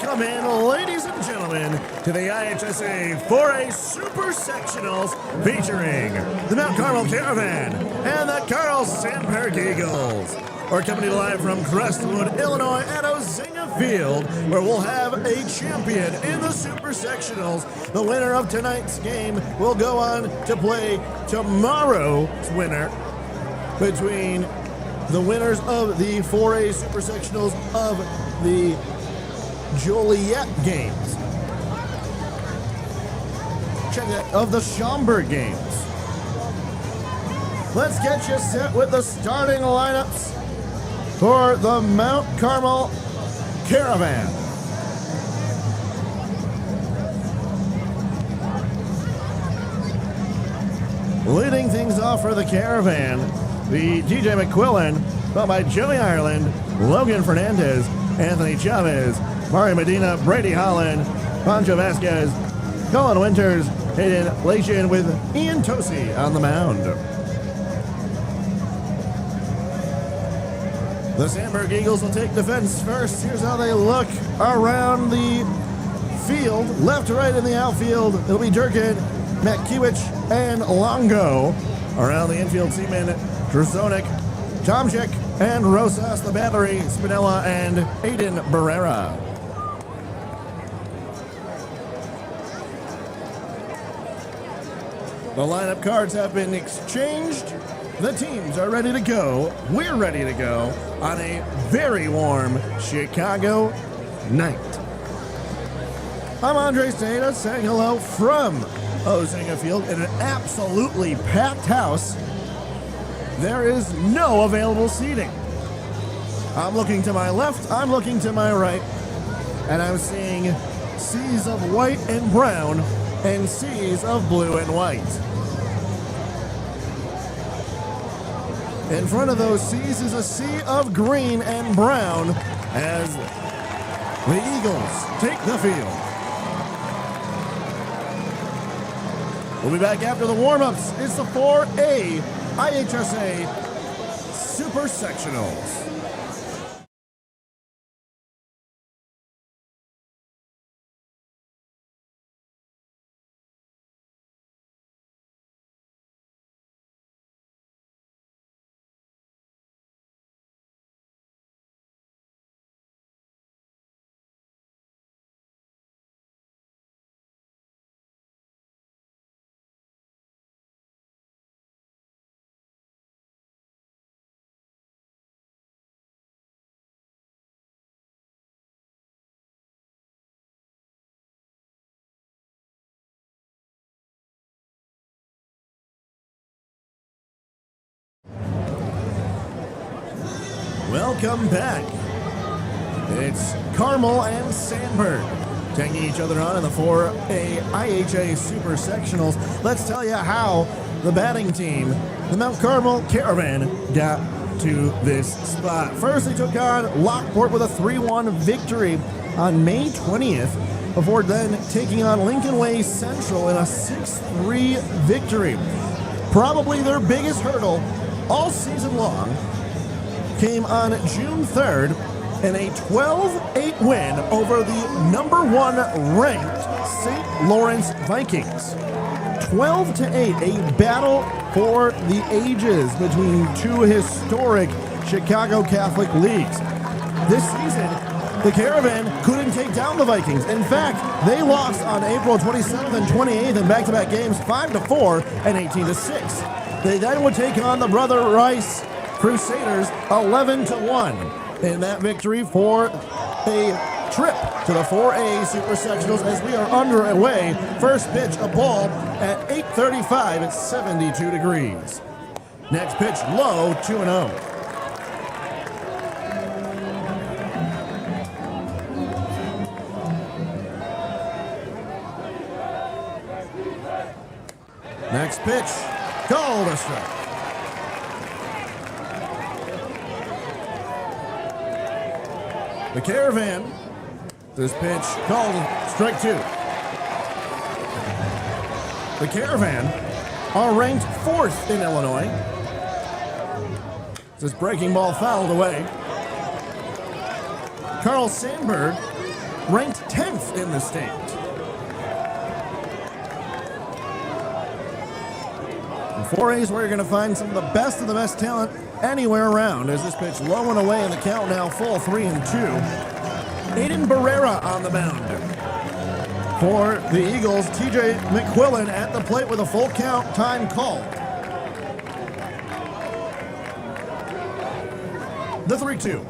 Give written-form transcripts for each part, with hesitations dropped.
Welcome in, ladies and gentlemen, to the IHSA 4A Super Sectionals featuring the Mount Carmel Caravan and the SANDBURG Eagles. We're coming to you live from Crestwood, Illinois at Ozinga Field, where we'll have a champion in the Super Sectionals. The winner of tonight's game will go on to play tomorrow's winner between the winners of the 4A Super Sectionals of the Joliet games. Check it, of the Schaumburg games. Let's get you set with the starting lineups for the Mount Carmel Caravan. Leading things off for the Caravan, the DJ McQuillan, followed by Joey Ireland, Logan Fernandez, Anthony Chavez, Mario Medina, Brady Holland, Pancho Vasquez, Colin Winters, Hayden Latian with Ian Tosi on the mound. The Sandburg Eagles will take defense first. Here's how they look around the field. Left to right in the outfield, it'll be Durkin, Matkiewicz, and Longo. Around the infield, Seaman, Drzonik, Tomczyk, and Rosas. The battery, Spinella and Aiden Barrera. The lineup cards have been exchanged. The teams are ready to go. We're ready to go on a very warm Chicago night. I'm Andre Stata saying hello from Ozinga Field in an absolutely packed house. There is no available seating. I'm looking to my left, I'm looking to my right, and I'm seeing seas of white and brown and seas of blue and white. In front of those seas is a sea of green and brown as the Eagles take the field. We'll be back after the warm-ups. It's the 4A IHSA Super Sectionals. Welcome back. It's CARMEL and SANDBURG taking each other on in the 4A IHA Super Sectionals. Let's tell you how the batting team, the Mount Carmel Caravan, got to this spot. First, they took on Lockport with a 3-1 victory on May 20th, before then taking on Lincoln Way Central in a 6-3 victory. Probably their biggest hurdle all season long came on June 3rd in a 12-8 win over the number 1 ranked St. Lawrence Vikings. 12-8, a battle for the ages between two historic Chicago Catholic leagues. This season, the Caravan couldn't take down the Vikings. In fact, they lost on April 27th and 28th in back-to-back games 5-4 and 18-6. They then would take on the Brother Rice Crusaders 11-1 in that victory for a trip to the 4A Super Sectionals as we are underway. First pitch, a ball at 8:35 at 72 degrees. Next pitch, low, 2-0. Next pitch, called a strike. The Caravan, this pitch called strike 2. The Caravan are ranked 4th in Illinois. This breaking ball fouled away. Carl Sandburg ranked 10th in the state. In 4A is where you're going to find some of the best talent anywhere around as this pitch low and away and the count now full 3-2. Aiden Barrera on the mound. For the Eagles, TJ McQuillan at the plate with a full count, time called. The 3-2.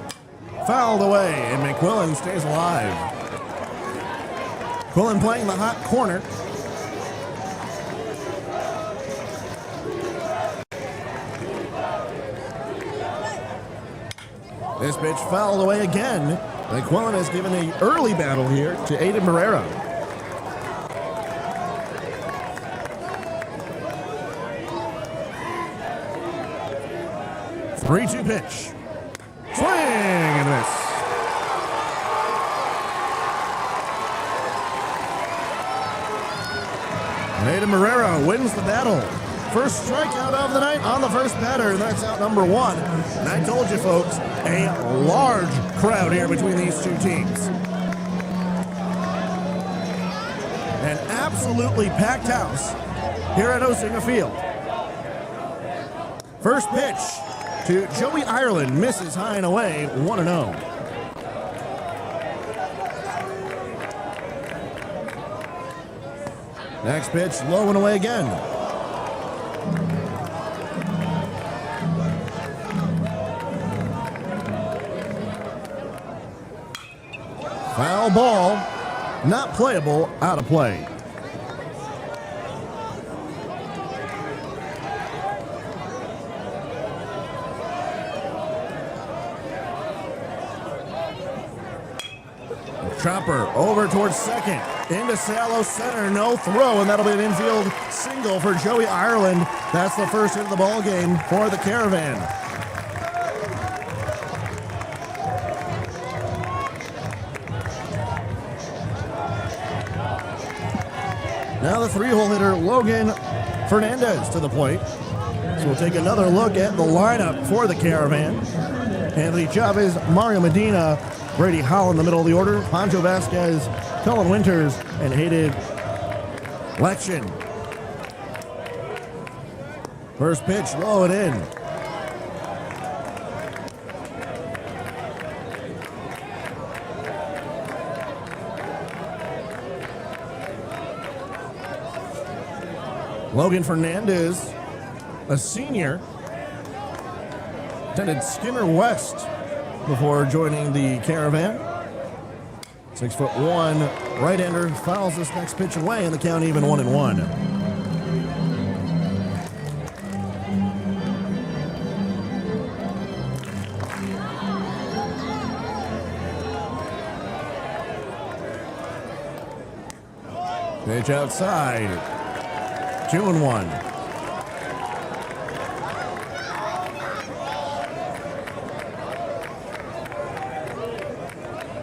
Fouled away and McQuillan stays alive. McQuillan playing the hot corner. This pitch fouled away again. McQuillan has given an early battle here to Aiden Barrera. 3-2 pitch. Swing and miss. Hayden Marrero wins the battle. First strikeout of the night on the first batter. That's out number one. And I told you, folks, a large crowd here between these two teams. An absolutely packed house here at Osinga Field. First pitch to Joey Ireland, misses high and away, 1-0. Next pitch, low and away again. Foul ball, not playable, out of play. Chopper over towards second, into shallow center, no throw, and that'll be an infield single for Joey Ireland. That's the first hit of the ball game for the Caravan. Now the three-hole hitter, Logan Fernandez, to the plate. So we'll take another look at the lineup for the Caravan. Anthony Chavez, Mario Medina, Brady Howell in the middle of the order, Pancho Vasquez, Cullen Winters, and Hayden Lection. First pitch, low and in. Logan Fernandez, a senior, attended Skinner West before joining the Caravan. 6'1", right-hander, fouls this next pitch away, and the count even 1-1. Pitch outside, 2-1.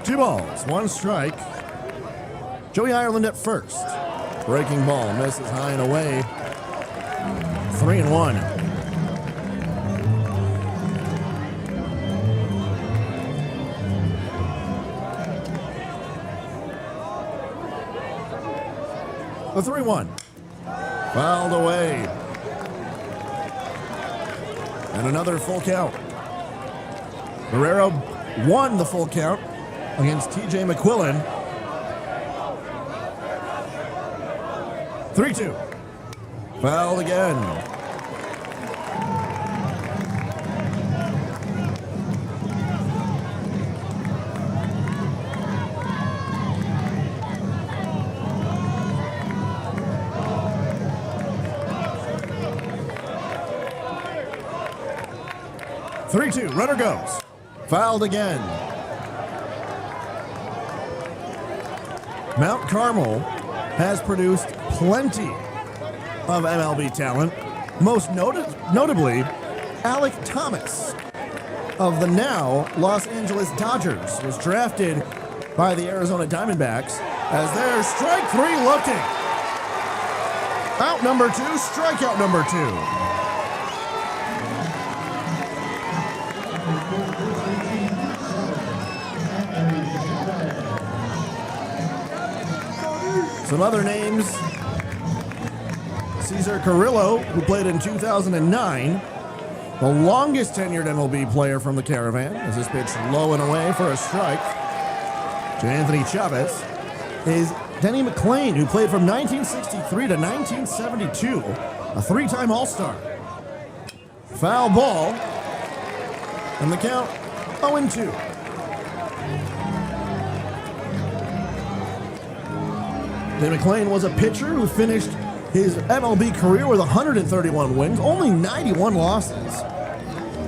Two balls, one strike. Joey Ireland at first. Breaking ball, misses high and away. 3-1. The 3-1. Fouled away. And another full count. Marrero won the full count against TJ McQuillan. 3-2. Fouled again. Runner goes. Fouled again. Mount Carmel has produced plenty of MLB talent, most notably Alec Thomas of the now Los Angeles Dodgers was drafted by the Arizona Diamondbacks as their strike three looking. Out number two, strikeout number two. Some other names, Cesar Carrillo, who played in 2009, the longest tenured MLB player from the Caravan, as this pitch low and away for a strike. To Anthony Chavez is Denny McLean, who played from 1963 to 1972, a three-time All-Star. Foul ball, and the count 0-2. Denny McLean was a pitcher who finished his MLB career with 131 wins, only 91 losses.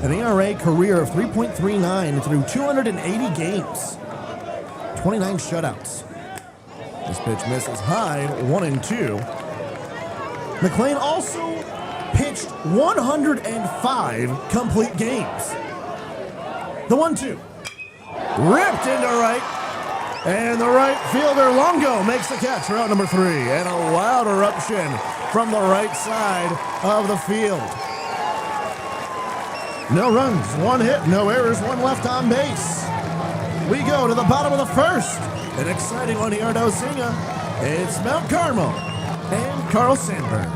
An ERA career of 3.39 through 280 games. 29 shutouts. This pitch misses high, 1-2. McLean also pitched 105 complete games. The 1-2. Ripped into right. And the right fielder, Longo, makes the catch for out number 3. And a loud eruption from the right side of the field. No runs, 1 hit, no errors, 1 left on base. We go to the bottom of the first. An exciting one here at Osinga. It's Mount Carmel and Carl Sandburg.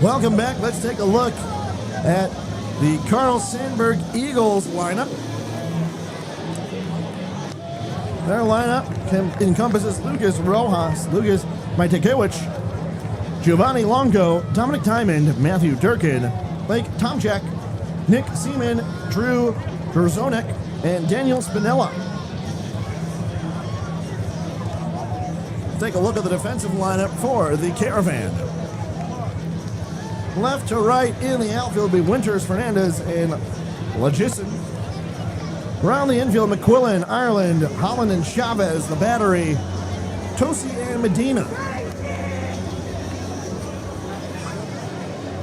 Welcome back. Let's take a look at the Carl Sandburg Eagles lineup. Their lineup encompasses Lucas Rojas, Lucas Maitekewicz, Giovanni Longo, Dominic Diamond, Matthew Durkin, Blake Tomczak, Nick Seaman, Drew Grzonek, and Daniel Spinella. Take a look at the defensive lineup for the Caravan. Left to right in the outfield will be Winters, Fernandez, and Legisson. Around the infield, McQuillan, Ireland, Holland, and Chavez. The battery, Tosi and Medina.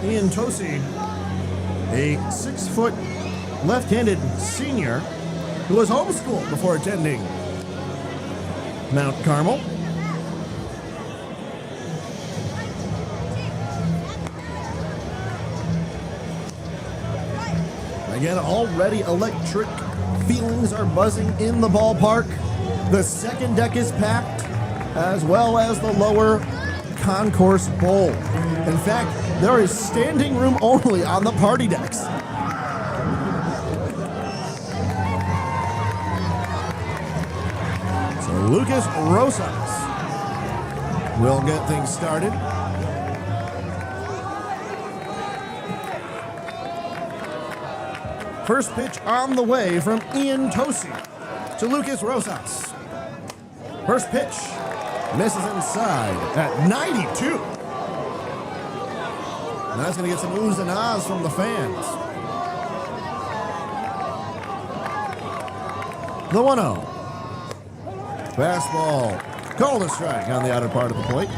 Ian Tosi, a 6-foot left-handed senior who was homeschooled before attending Mount Carmel. Again, already electric feelings are buzzing in the ballpark. The second deck is packed, as well as the lower concourse bowl. In fact, there is standing room only on the party decks. So Lucas Rosas will get things started. First pitch on the way from Ian Tosi to Lucas Rosas. First pitch misses inside at 92. And that's going to get some oohs and ahs from the fans. The 1-0. Fastball called a strike on the outer part of the plate.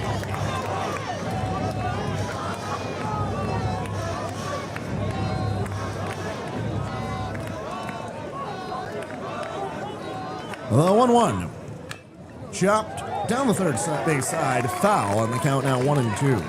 The 1-1. Chopped down the third base side. Foul on the count now 1-2.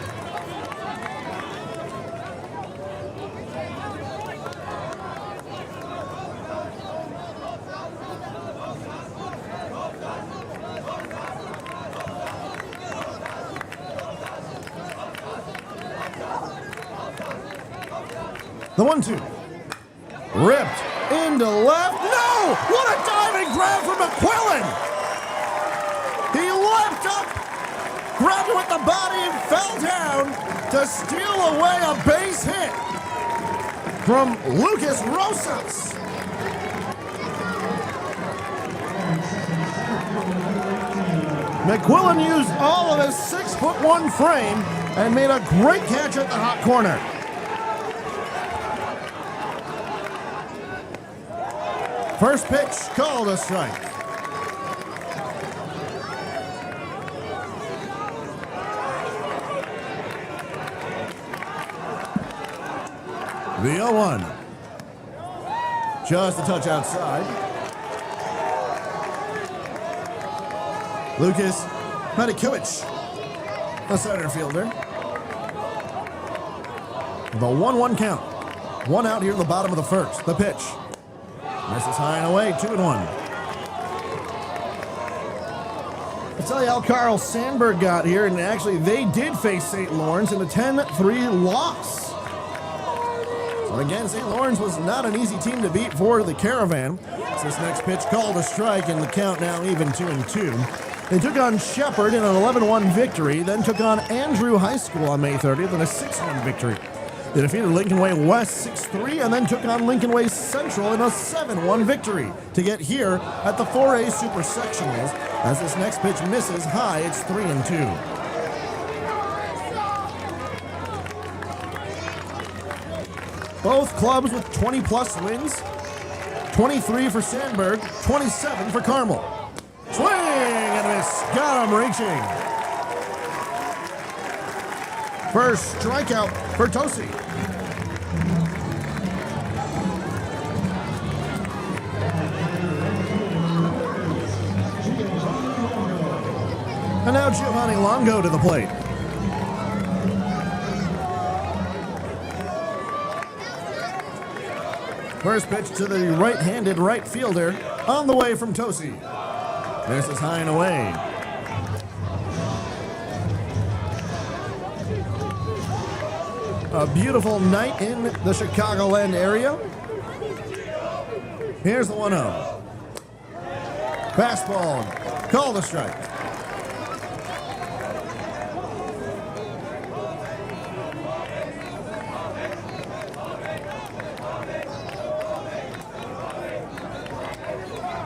The 1-2. Ripped into left. No! What a diving grab from McQuillan! He leapt up, grabbed it with the body, and fell down to steal away a base hit from Lucas Rosas. McQuillan used all of his 6'1" frame and made a great catch at the hot corner. First pitch called a strike. The 0-1. Just a touch outside. Lucas Maitekewicz, the center fielder. The 1-1 count. One out here at the bottom of the first. The pitch. This is high and away, 2-1. I'll tell you how Carl Sandburg got here, and actually they did face St. Lawrence in a 10-3 loss. So again, St. Lawrence was not an easy team to beat for the Caravan. So this next pitch called a strike, and the count now even 2-2. They took on Shepherd in an 11-1 victory, then took on Andrew High School on May 30th in a 6-1 victory. They defeated Lincoln Way West 6-3 and then took on Lincoln Way Central in a 7-1 victory to get here at the 4A Super Sectionals. As this next pitch misses high, it's 3-2. Both clubs with 20-plus wins. 23 for Sandburg, 27 for Carmel. Swing and a miss. Got him reaching. First strikeout for Tosi. And now Giovanni Longo to the plate. First pitch to the right-handed right fielder on the way from Tosi. This is high and away. A beautiful night in the Chicagoland area. Here's the 1-0. Fastball. Call the strike.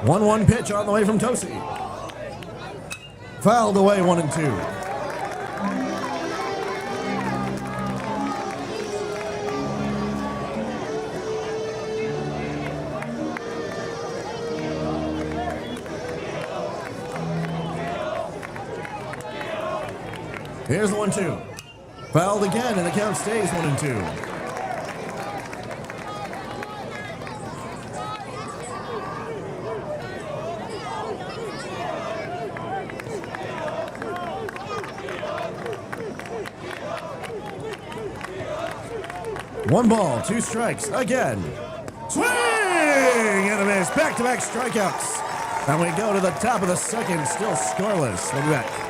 One pitch on the way from Tosi. Fouled away, 1-2. Here's the 1-2. Fouled again, and the count stays 1-2. One ball, two strikes, again. Swing and a miss. Back-to-back strikeouts. And we go to the top of the second, still scoreless. We'll be back.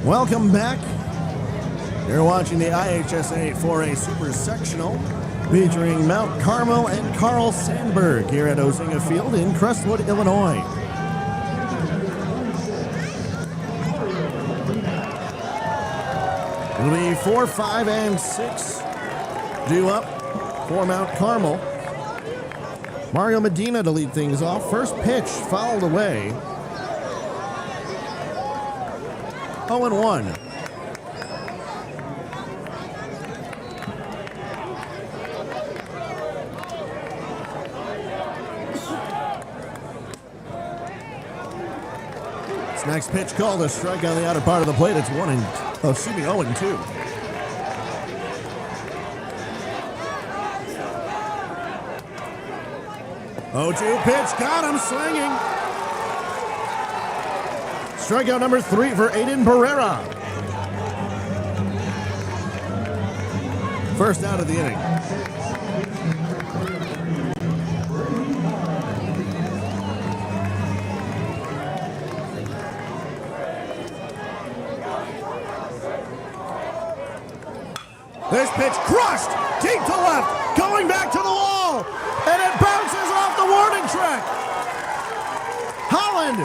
Welcome back. You're watching the IHSA 4A Super Sectional featuring Mount Carmel and Carl Sandburg here at Ozinga Field in Crestwood, Illinois. It'll be 4, 5, and 6 due up for Mount Carmel. Mario Medina to lead things off. First pitch fouled away. 0-1. This next pitch called a strike on the outer part of the plate. It's 0-2. 0-2 pitch, got him swinging. Strikeout number 3 for Aiden Pereira. First out of the inning. This pitch crushed deep to left, going back to the wall, and it bounces off the warning track. Holland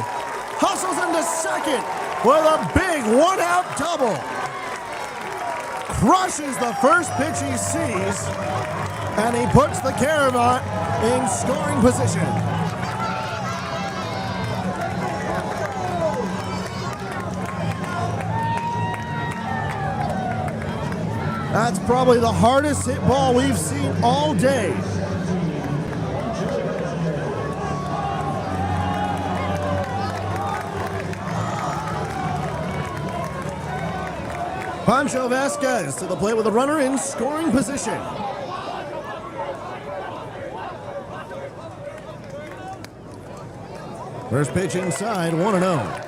hustles into second with a big one-out double. Crushes the first pitch he sees, and he puts the Caravan in scoring position. That's probably the hardest hit ball we've seen all day. Pancho Vasquez to the plate with a runner in scoring position. First pitch inside, 1-0.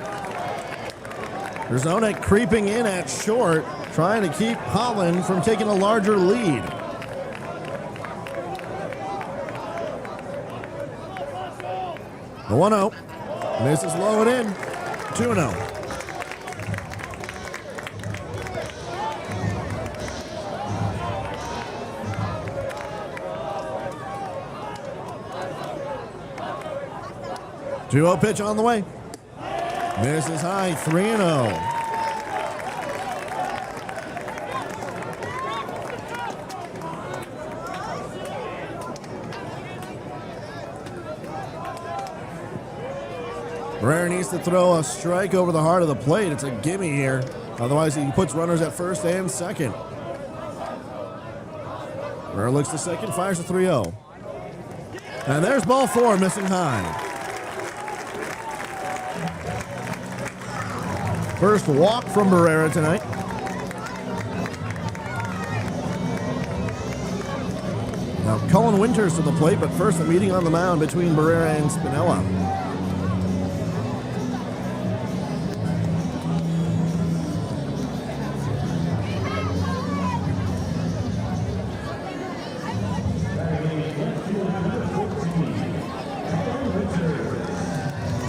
Drzonek creeping in at short, trying to keep Holland from taking a larger lead. The 1-0. Misses low and in. 2-0. Two-0 pitch on the way. Misses high, 3-0. Barrera needs to throw a strike over the heart of the plate. It's a gimme here. Otherwise, he puts runners at first and second. Barrera looks to second, fires a 3-0. And there's ball four, missing high. First walk from Barrera tonight. Now Cullen Winters to the plate, but first a meeting on the mound between Barrera and Spinella.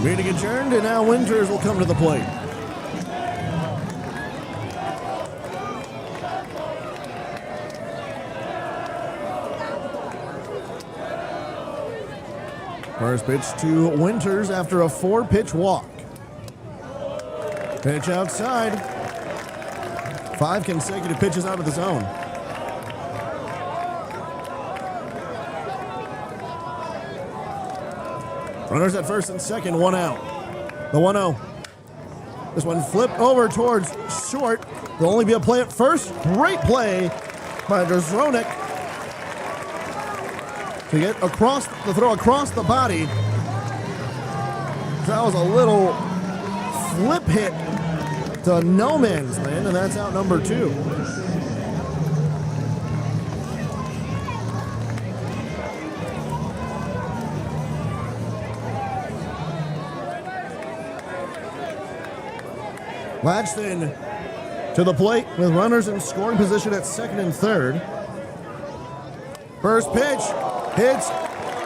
Meeting adjourned, and now Winters will come to the plate. First pitch to Winters after a 4-pitch walk. Pitch outside. 5 consecutive pitches out of the zone. Runners at first and second, 1 out. The 1-0. This one flipped over towards short. There'll only be a play at first. Great play by Drzonek to get across the throw across the body. That was a little flip hit to no man's land, and that's out number 2. Latchton to the plate with runners in scoring position at second and third. First pitch hits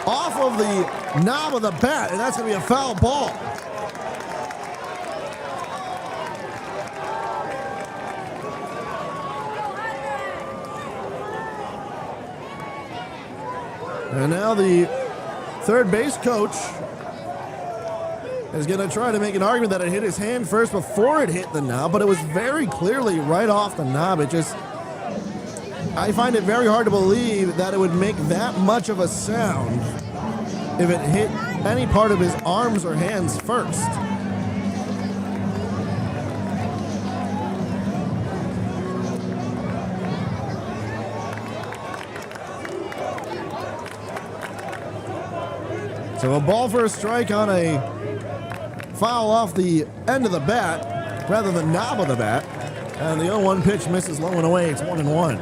off of the knob of the bat, and that's going to be a foul ball. And now the third base coach is going to try to make an argument that it hit his hand first before it hit the knob, but it was very clearly right off the knob. It just, I find it very hard to believe that it would make that much of a sound if it hit any part of his arms or hands first. So a ball for a strike on a foul off the end of the bat, rather than knob of the bat. And the 0-1 pitch misses low and away. It's 1-1.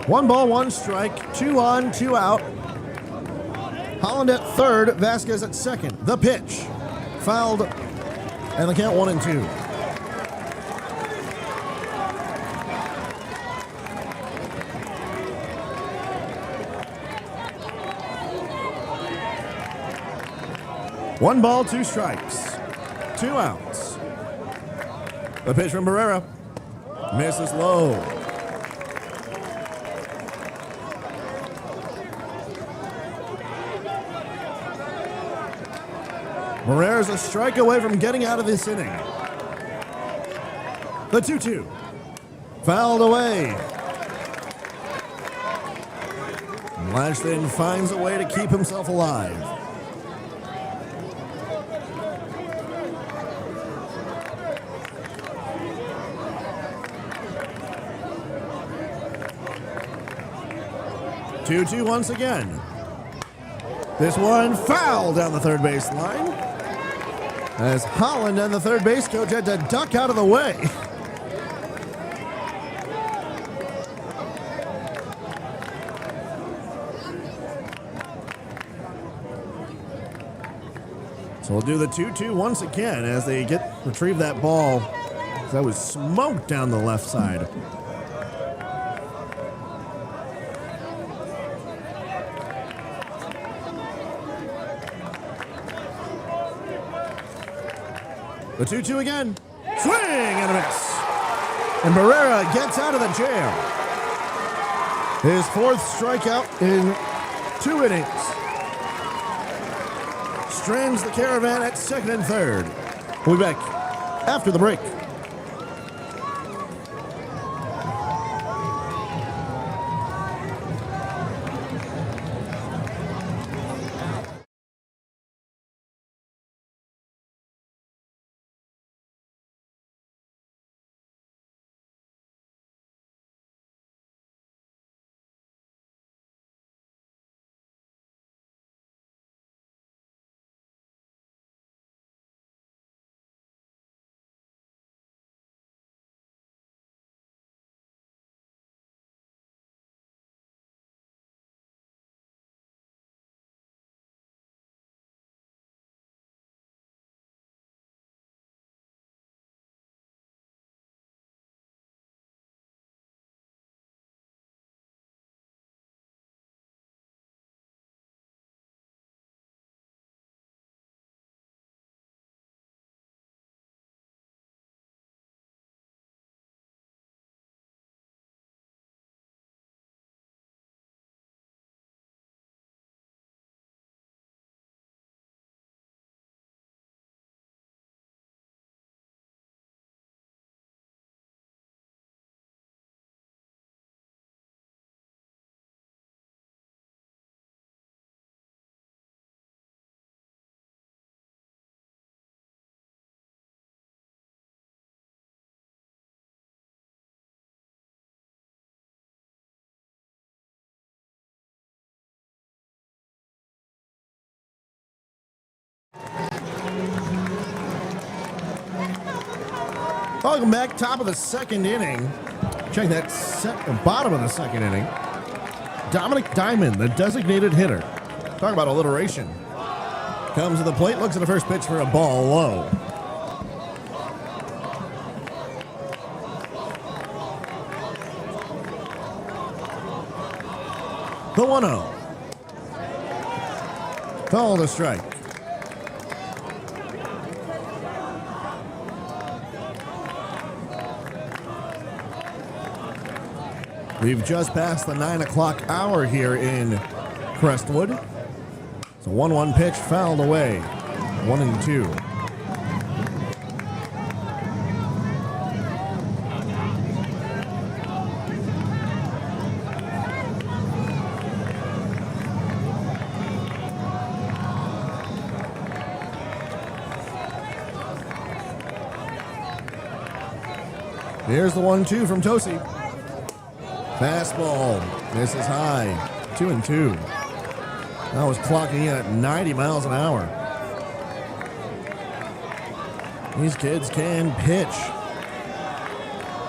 1 ball, 1 strike, 2 on, 2 out. Holland at third, Vasquez at second. The pitch. Fouled, and the count 1-2. 1 ball, 2 strikes, 2 outs. The pitch from Barrera misses low. Barrera's a strike away from getting out of this inning. The 2-2. Fouled away. Blanchton finds a way to keep himself alive. Two-two once again. This one foul down the third base line, as Holland and the third base coach had to duck out of the way. So we'll do the 2-2 once again as they retrieve that ball that was smoked down the left side. The 2-2 again. Swing and a miss. And Barrera gets out of the jam. His 4th strikeout in 2 innings. Strands the Caravan at 2nd and 3rd. We'll be back after the break. Welcome back, top of the 2nd inning. Check that bottom of the 2nd inning. Dominic Diamond, the designated hitter. Talk about alliteration. Comes to the plate, looks at the first pitch for a ball low. The 1-0. Called a strike. We've just passed the 9 o'clock hour here in Crestwood. It's a 1-1 pitch fouled away. 1-2. Here's the 1-2 from Tosi. Fastball misses high. 2-2. That was clocking in at 90 miles an hour. These kids can pitch.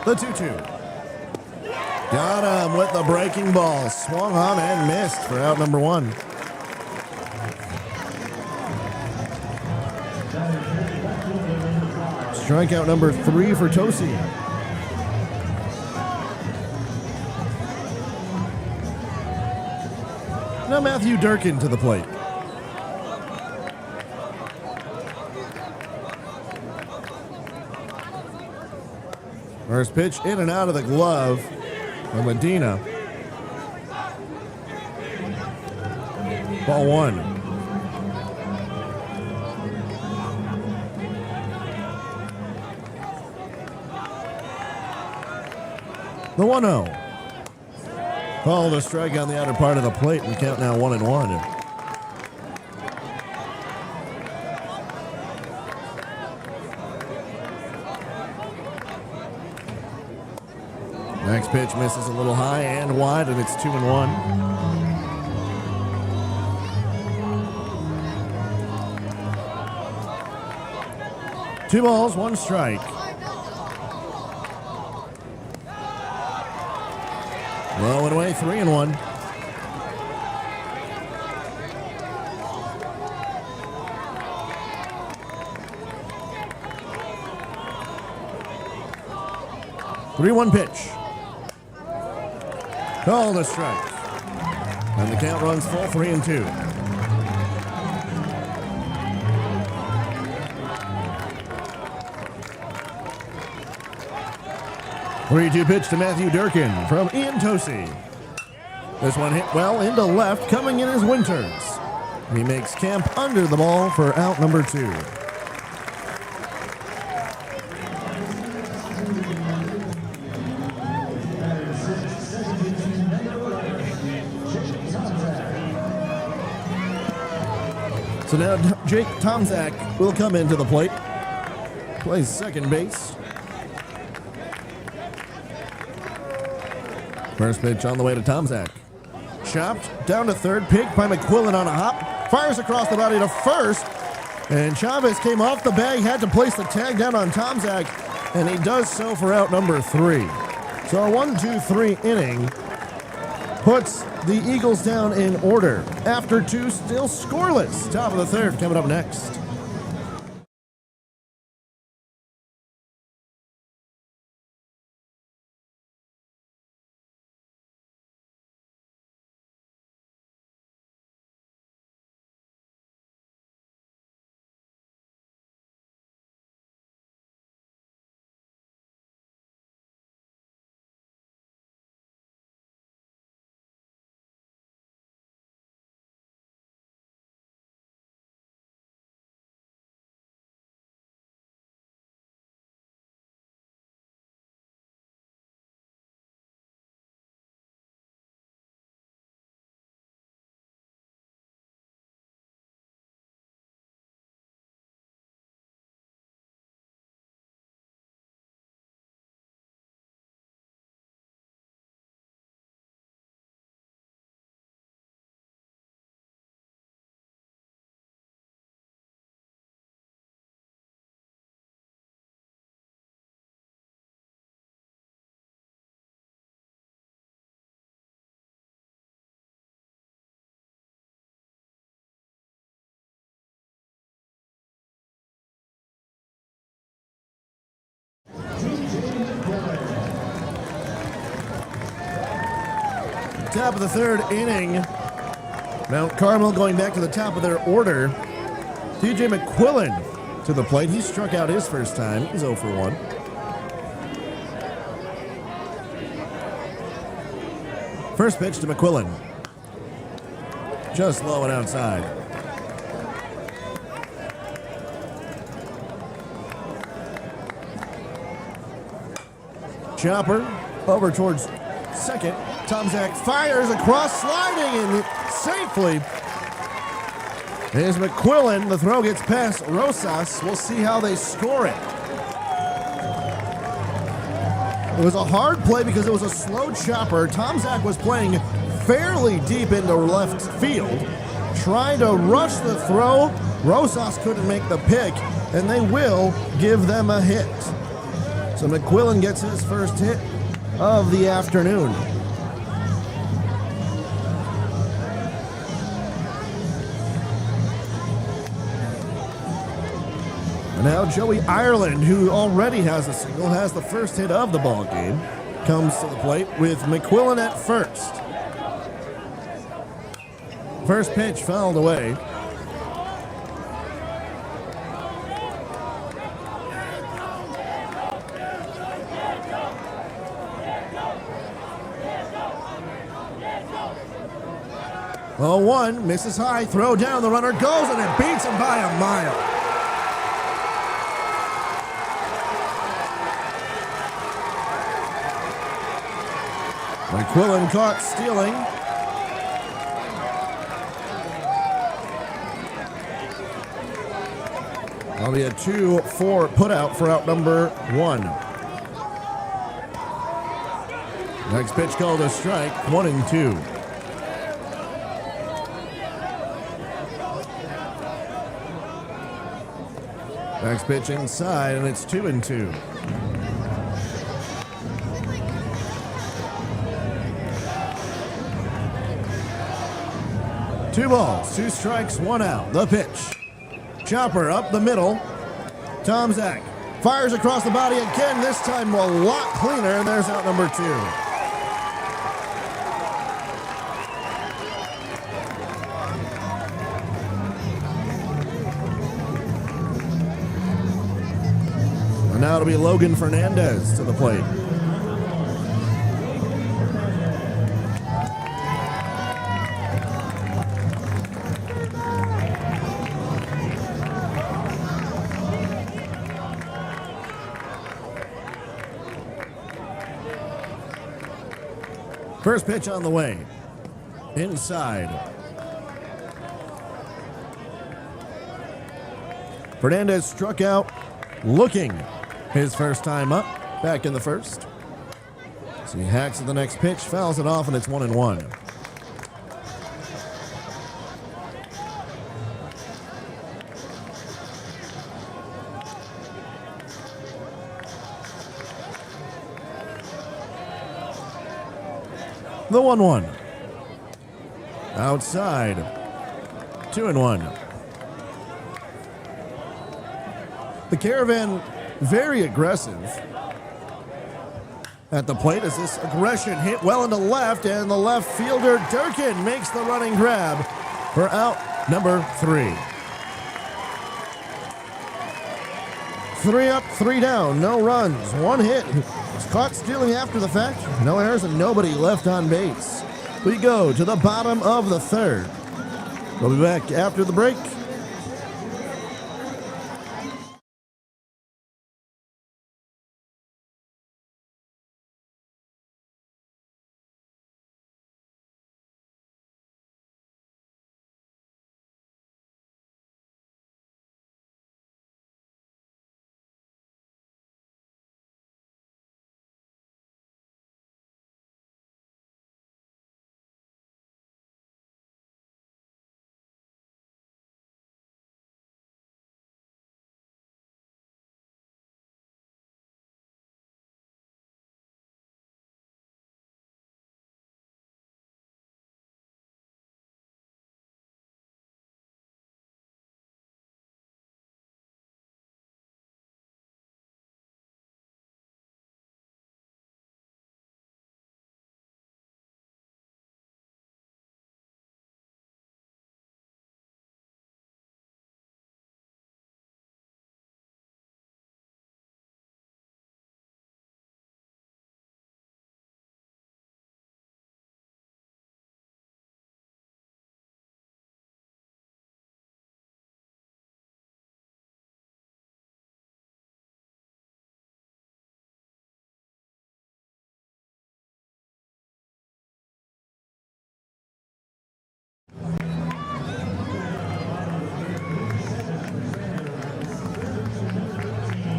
The 2-2. Got him with the breaking ball. Swung on and missed for out number 1. Strikeout number 3 for Tosi. Now Matthew Durkin to the plate. First pitch in and out of the glove of Medina. Ball one. The 1-0. Called a strike on the outer part of the plate. We count now 1-1. Next pitch misses a little high and wide, and it's 2-1. Two balls, one strike. Low and away, 3-1. Three-one pitch. Called a strike. And the count runs full, 3-2. Three-two pitch to Matthew Durkin from Ian Tosi. This one hit well into left, coming in as Winters. He makes camp under the ball for out number 2. So now Jake Tomczak will come into the plate. Plays second base. First pitch on the way to Tomczak. Chopped down to third, picked by McQuillan on a hop. Fires across the body to first. And Chavez came off the bag, had to place the tag down on Tomczak, and he does so for out number 3. So our 1-2-3 inning puts the Eagles down in order. After 2, still scoreless. Top of the third coming up next. Top of the third inning. Mount Carmel going back to the top of their order. TJ McQuillan to the plate. He struck out his first time. He's 0 for 1. First pitch to McQuillan. Just low and outside. Chopper over towards second. Tomczak fires across, sliding and safely. Here's McQuillan. The throw gets past Rosas. We'll see how they score it. It was a hard play because it was a slow chopper. Tomczak was playing fairly deep into left field, trying to rush the throw. Rosas couldn't make the pick, and they will give them a hit. So McQuillan gets his first hit of the afternoon. And now Joey Ireland, who already has a single, has the first hit of the ball game, comes to the plate with McQuillan at first. First pitch fouled away. 0-1, misses high, throw down, the runner goes, and it beats him by a mile. McQuillan caught stealing. That'll be a 2-4 putout for out number 1. Next pitch called a strike, 1-2. Next pitch inside, and it's 2-2. Two balls, 2 strikes, 1 out. The pitch. Chopper up the middle. Tomczak fires across the body again, this time a lot cleaner, and there's out number 2. And now it'll be Logan Fernandez to the plate. First pitch on the way. Inside. Fernandez struck out looking his first time up back in the first. So he hacks at the next pitch, fouls it off, and it's 1-1. The 1-1. Outside. 2-1. The Caravan very aggressive at the plate as this aggression hit well into left, and the left fielder Durkin makes the running grab for out number 3. 3 up, 3 down, no runs, 1 hit. Was caught stealing after the fact. No errors and nobody left on base. We go to the bottom of the 3rd. We'll be back after the break.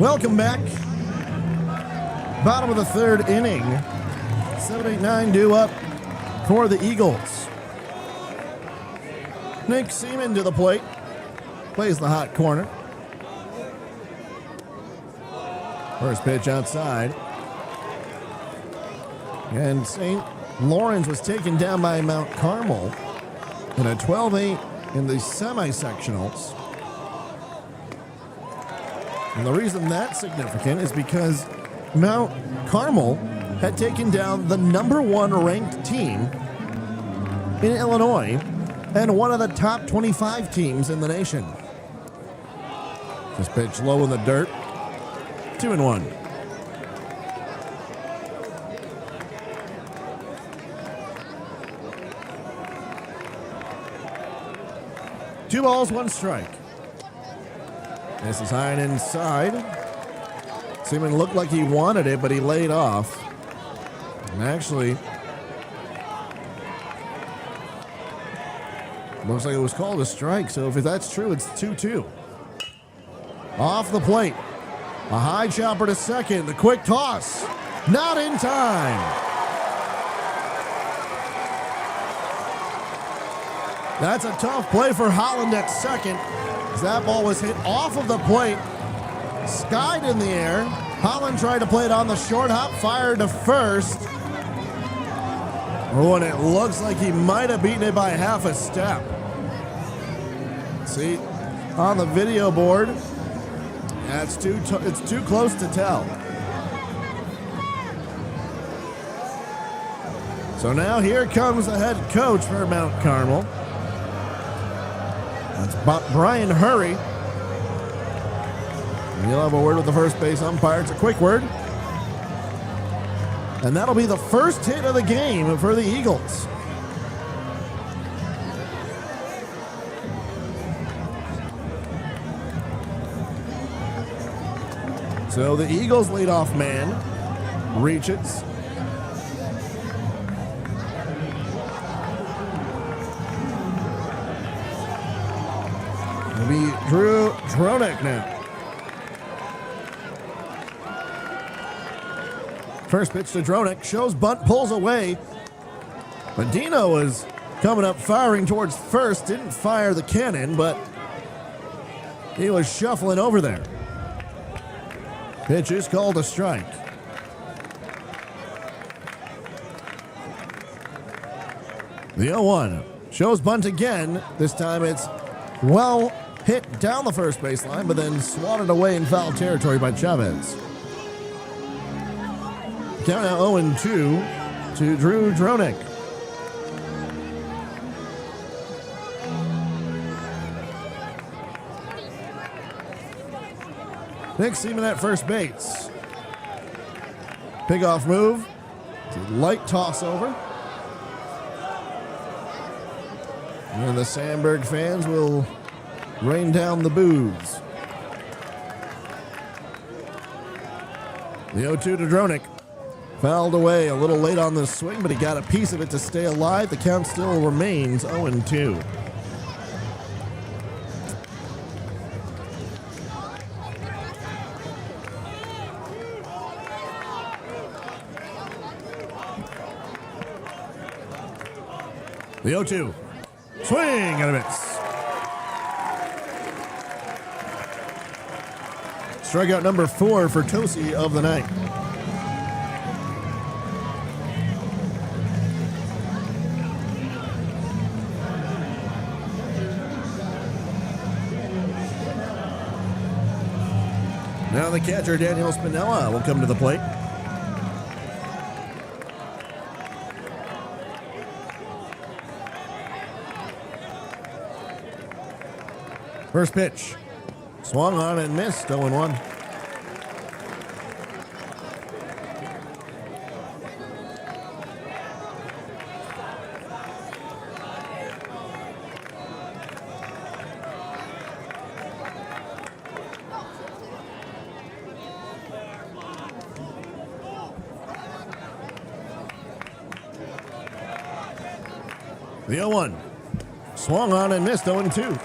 Welcome back. Bottom of the 3rd inning. 7-8-9 due up for the Eagles. Nick Seaman to the plate. Plays the hot corner. First pitch outside. And St. Lawrence was taken down by Mount Carmel in a 12-8 in the semi-sectionals. And the reason that's significant is because Mount Carmel had taken down the number 1 ranked team in Illinois and one of the top 25 teams in the nation. This pitch low in the dirt. 2-1. 2 balls, 1 strike. This is high and inside. Seaman looked like he wanted it, but he laid off. And actually, looks like it was called a strike. So if that's true, it's 2-2. Off the plate. A high chopper to second. The quick toss. Not in time. That's a tough play for Holland at second. As that ball was hit off of the plate. Skied in the air. Holland tried to play it on the short hop. Fired to first. Oh, and it looks like he might have beaten it by half a step. See, on the video board, it's too close to tell. So now here comes the head coach for Mount Carmel. That's Brian Hurry. And he'll have a word with the first base umpire. It's a quick word. And that'll be the first hit of the game for the Eagles. So the Eagles leadoff man reaches. It'll be Drew Dronek now. First pitch to Dronek, shows bunt, pulls away. But Dino was coming up firing towards first, didn't fire the cannon, but he was shuffling over there. Pitch is called a strike. The 0-1 shows bunt again. This time it's well hit down the first baseline, but then swatted away in foul territory by Chavez. Count now 0-2 to Drew Dronek. Nick Seaman at first base. Pick-off move. Light toss over. And the SANDBURG fans will rain down the boos. The 0-2 to Dronek. Fouled away a little late on the swing, but he got a piece of it to stay alive. The count still remains 0-2. The 0-2. Swing and a miss. Strikeout number 4 for Tosi of the night. Now the catcher, Daniel Spinella, will come to the plate. First pitch. Swung on and missed, 0-1. The 0-1. Swung on and missed, 0-2.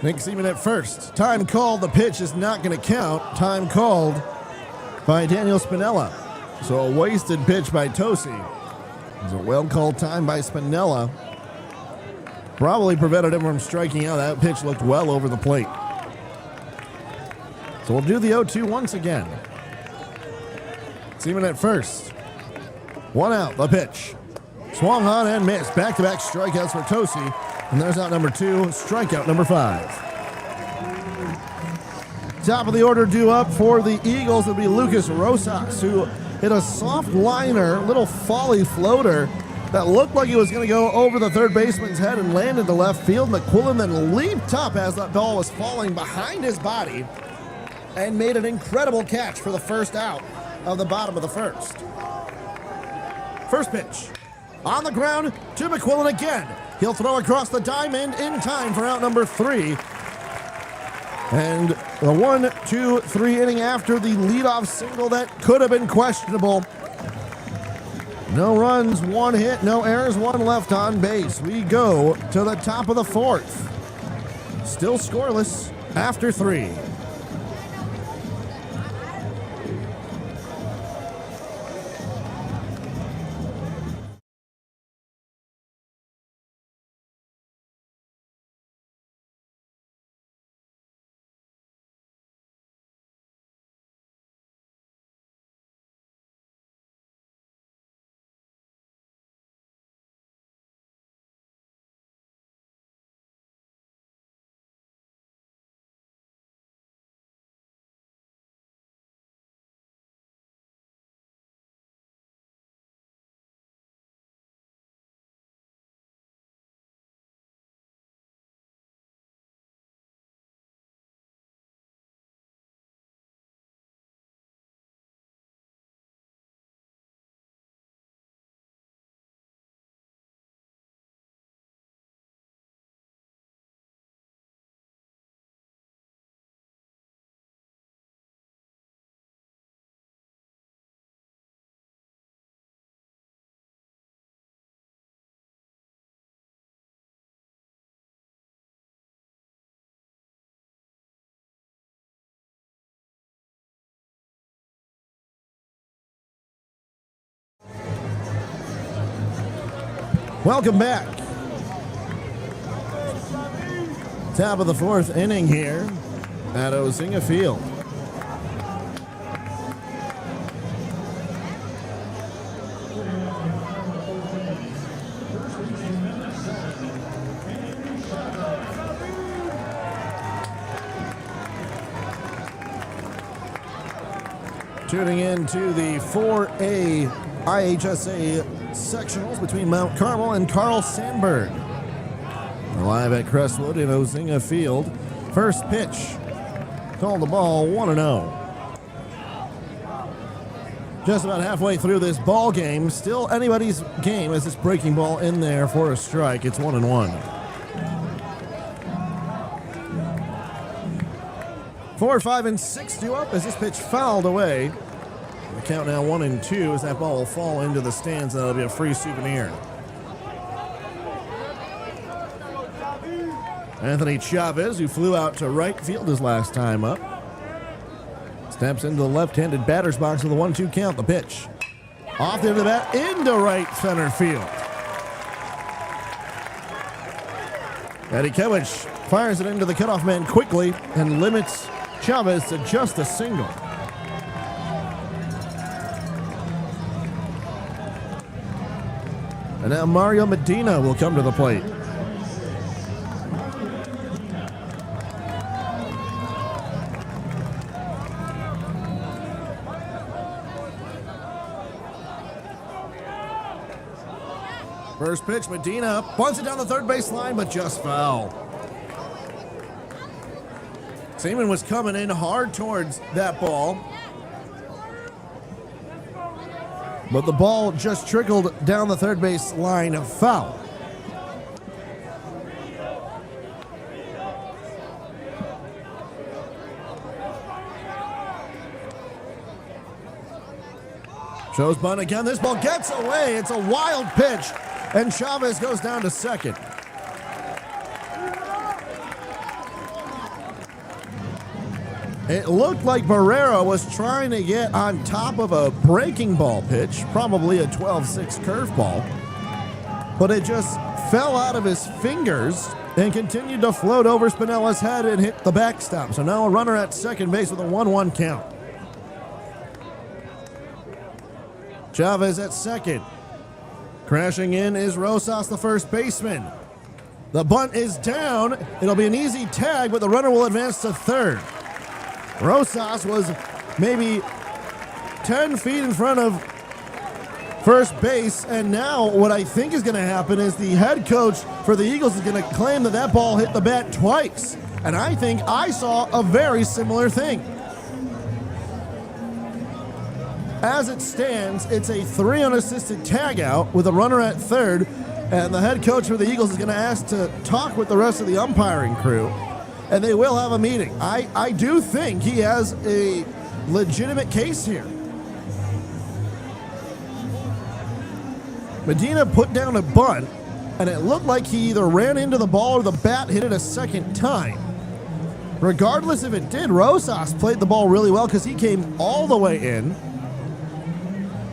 Nick Seaman at first. Time called. The pitch is not going to count. Time called by Daniel Spinella. So a wasted pitch by Tosi. It was a well-called time by Spinella. Probably prevented him from striking out. That pitch looked well over the plate. So we'll do the 0-2 once again. Seaman at first. 1 out, the pitch. Swung on and missed. Back-to-back strikeouts for Tosi. And there's out number 2, strikeout number 5. Top of the order due up for the Eagles will be Lucas Rosas, who hit a soft liner, little folly floater that looked like it was going to go over the third baseman's head and land into left field. McQuillan then leaped up as that ball was falling behind his body and made an incredible catch for the first out of the bottom of the first. First pitch on the ground to McQuillan again. He'll throw across the diamond in time for out number 3. And the 1-2-3 inning after the leadoff single that could have been questionable. No runs, 1 hit, no errors, 1 left on base. We go to the top of the 4th. Still scoreless after 3. Welcome back. Top of the 4th inning here at Ozinga Field. Tuning in to the 4A IHSA sectionals between Mount Carmel and Carl Sandburg. We're live at Crestwood in Ozinga Field. First pitch, called the ball 1-0. Just about halfway through this ball game, still anybody's game as this breaking ball in there for a strike. It's 1-1. 4, 5, and 6 due up as this pitch fouled away. The count now 1-2 as that ball will fall into the stands and that'll be a free souvenir. Anthony Chavez, who flew out to right field his last time up, steps into the left-handed batter's box with a 1-2 count. The pitch off the end of the bat into right center field. Eddie Kevich fires it into the cutoff man quickly and limits Chavez to just a single. And now Mario Medina will come to the plate. First pitch, Medina bunts it down the third base line, but just foul. Seaman was coming in hard towards that ball, but the ball just trickled down the third base line, foul. Shows bunt again. This ball gets away. It's a wild pitch, and Chavez goes down to second. It looked like Barrera was trying to get on top of a breaking ball pitch, probably a 12-6 curveball, but it just fell out of his fingers and continued to float over Spinella's head and hit the backstop. So now a runner at second base with a 1-1 count. Chavez at second. Crashing in is Rosas, the first baseman. The bunt is down. It'll be an easy tag, but the runner will advance to third. Rosas was maybe 10 feet in front of first base, and now what I think is going to happen is the head coach for the Eagles is going to claim that that ball hit the bat twice, and I think I saw a very similar thing. As it stands, it's a 3 unassisted tagout with a runner at third, and the head coach for the Eagles is going to ask to talk with the rest of the umpiring crew, and they will have a meeting. I do think he has a legitimate case here. Medina put down a bunt, and it looked like he either ran into the ball or the bat hit it a second time. Regardless if it did, Rosas played the ball really well because he came all the way in.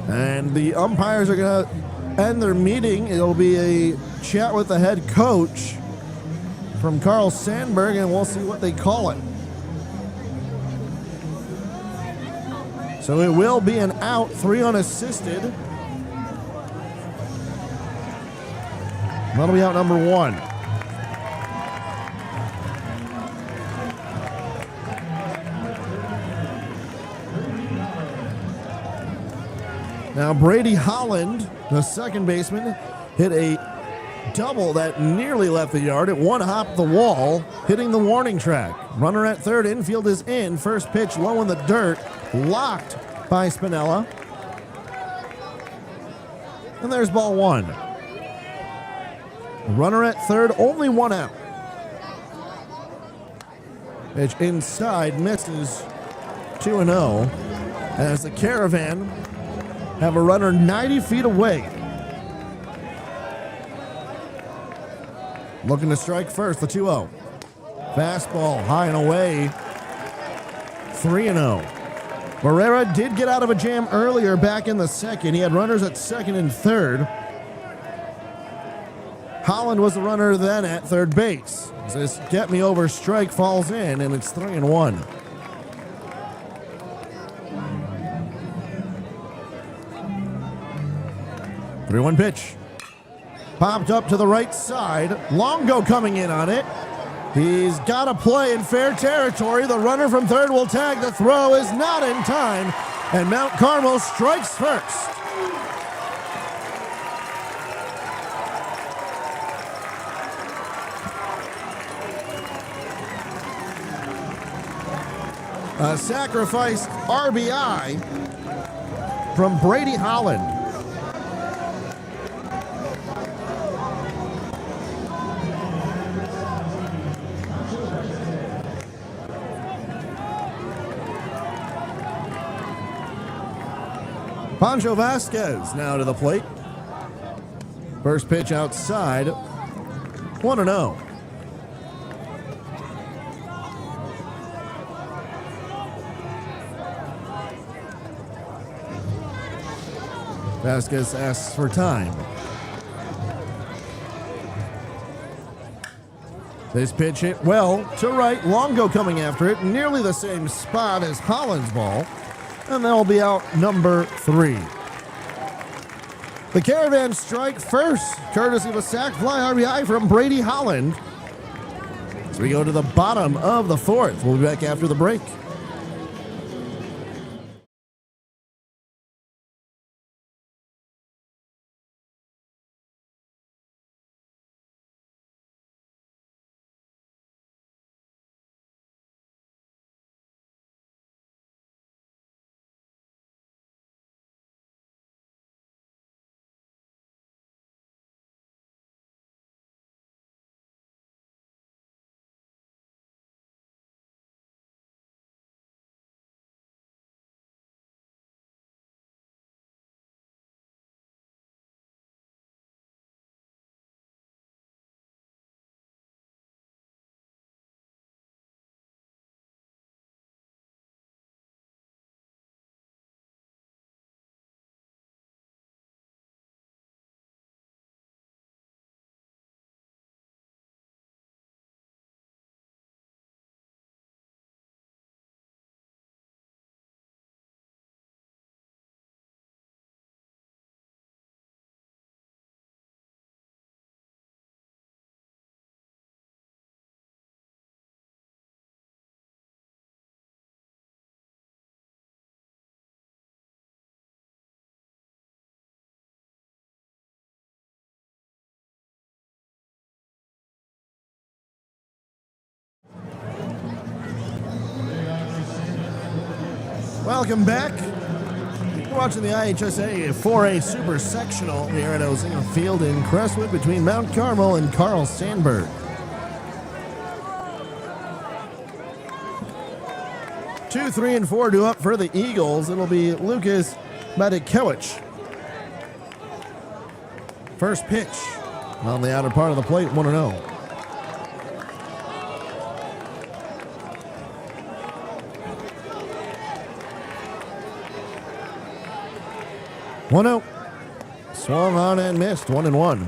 And the umpires are going to end their meeting. It'll be a chat with the head coach from Carl Sandburg, and we'll see what they call it. So it will be an out, 3 unassisted. That'll be out number 1. Now Brady Holland, the second baseman, hit a double that nearly left the yard. It one hopped the wall, hitting the warning track. Runner at third, infield is in. First pitch low in the dirt, locked by Spinella. And there's ball 1. Runner at third, only 1 out. Pitch inside, misses 2-0. As the Caravan have a runner 90 feet away. Looking to strike first, the 2-0. Fastball high and away, 3-0. Barrera did get out of a jam earlier back in the second. He had runners at second and third. Holland was the runner then at third base. This get me over strike falls in, and it's 3-1. The 3-1 pitch. Popped up to the right side. Longo coming in on it. He's got a play in fair territory. The runner from third will tag. The throw is not in time, and Mount Carmel strikes first. A sacrifice RBI from Brady Holland. Pancho Vasquez now to the plate. First pitch outside, 1-0. Vasquez asks for time. This pitch hit well to right. Longo coming after it, nearly the same spot as Holland's ball. And that'll be out number 3. The Caravan strike first, courtesy of a sac fly RBI from Brady Holland. So we go to the bottom of the 4th. We'll be back after the break. Welcome back. You're watching the IHSA 4A Super Sectional here at Ozinger Field in Crestwood between Mount Carmel and Carl Sandburg. 2, 3, and 4 due up for the Eagles. It'll be Lucas Madikewicz. First pitch on the outer part of the plate, 1-0. One-0. Swung on and missed, 1-1.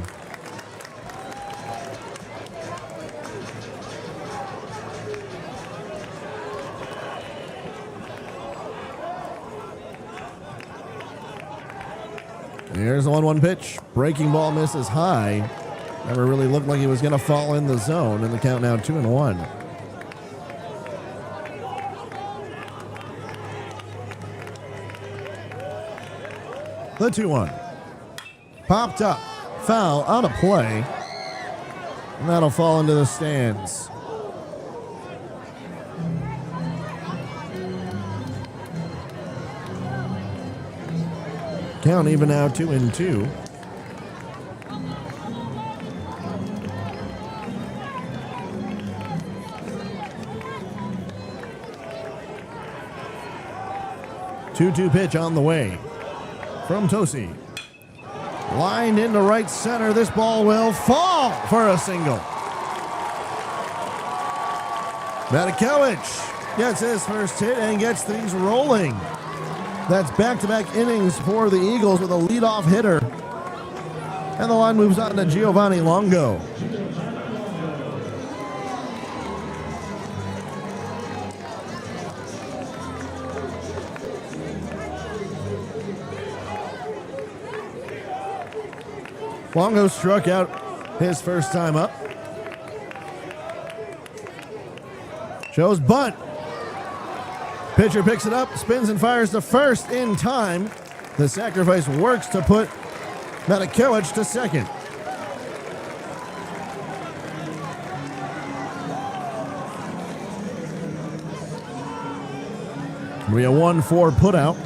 Here's the 1-1 pitch. Breaking ball misses high. Never really looked like he was going to fall in the zone, and the count now 2-1. The 2-1. Popped up. Foul out of play. And that'll fall into the stands. Count even now 2-2. Two-two pitch on the way from Tosi. Lined into right center. This ball will fall for a single. Madikewicz gets his first hit and gets things rolling. That's back-to-back innings for the Eagles with a leadoff hitter. And the line moves on to Giovanni Longo. Longo struck out his first time up. Shows bunt. Pitcher picks it up, spins and fires to first in time. The sacrifice works to put Madikewicz to second. It'll be a 1-4 putout.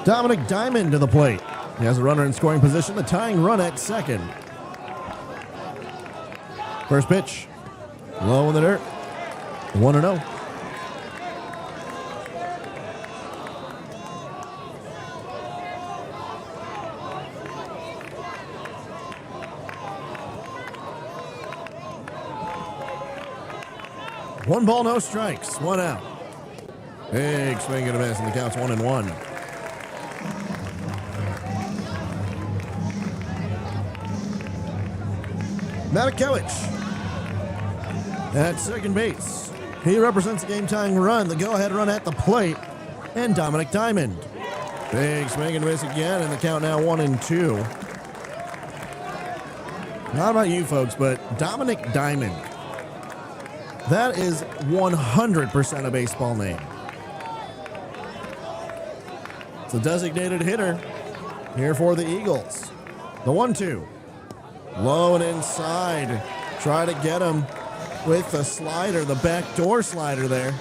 Dominic Diamond to the plate. He has a runner in scoring position, the tying run at second. First pitch, low in the dirt, 1-0. One ball, no strikes, 1 out. Big swing and a miss, and the count's 1-1. Madikewicz at second base. He represents a game-tying run, the go-ahead run at the plate, and Dominic Diamond. Big swing and miss again, and the count now 1-2. Not about you folks, but Dominic Diamond. That is 100% a baseball name. It's a designated hitter here for the Eagles. The 1-2. Low and inside. Try to get him with the slider, the backdoor slider there.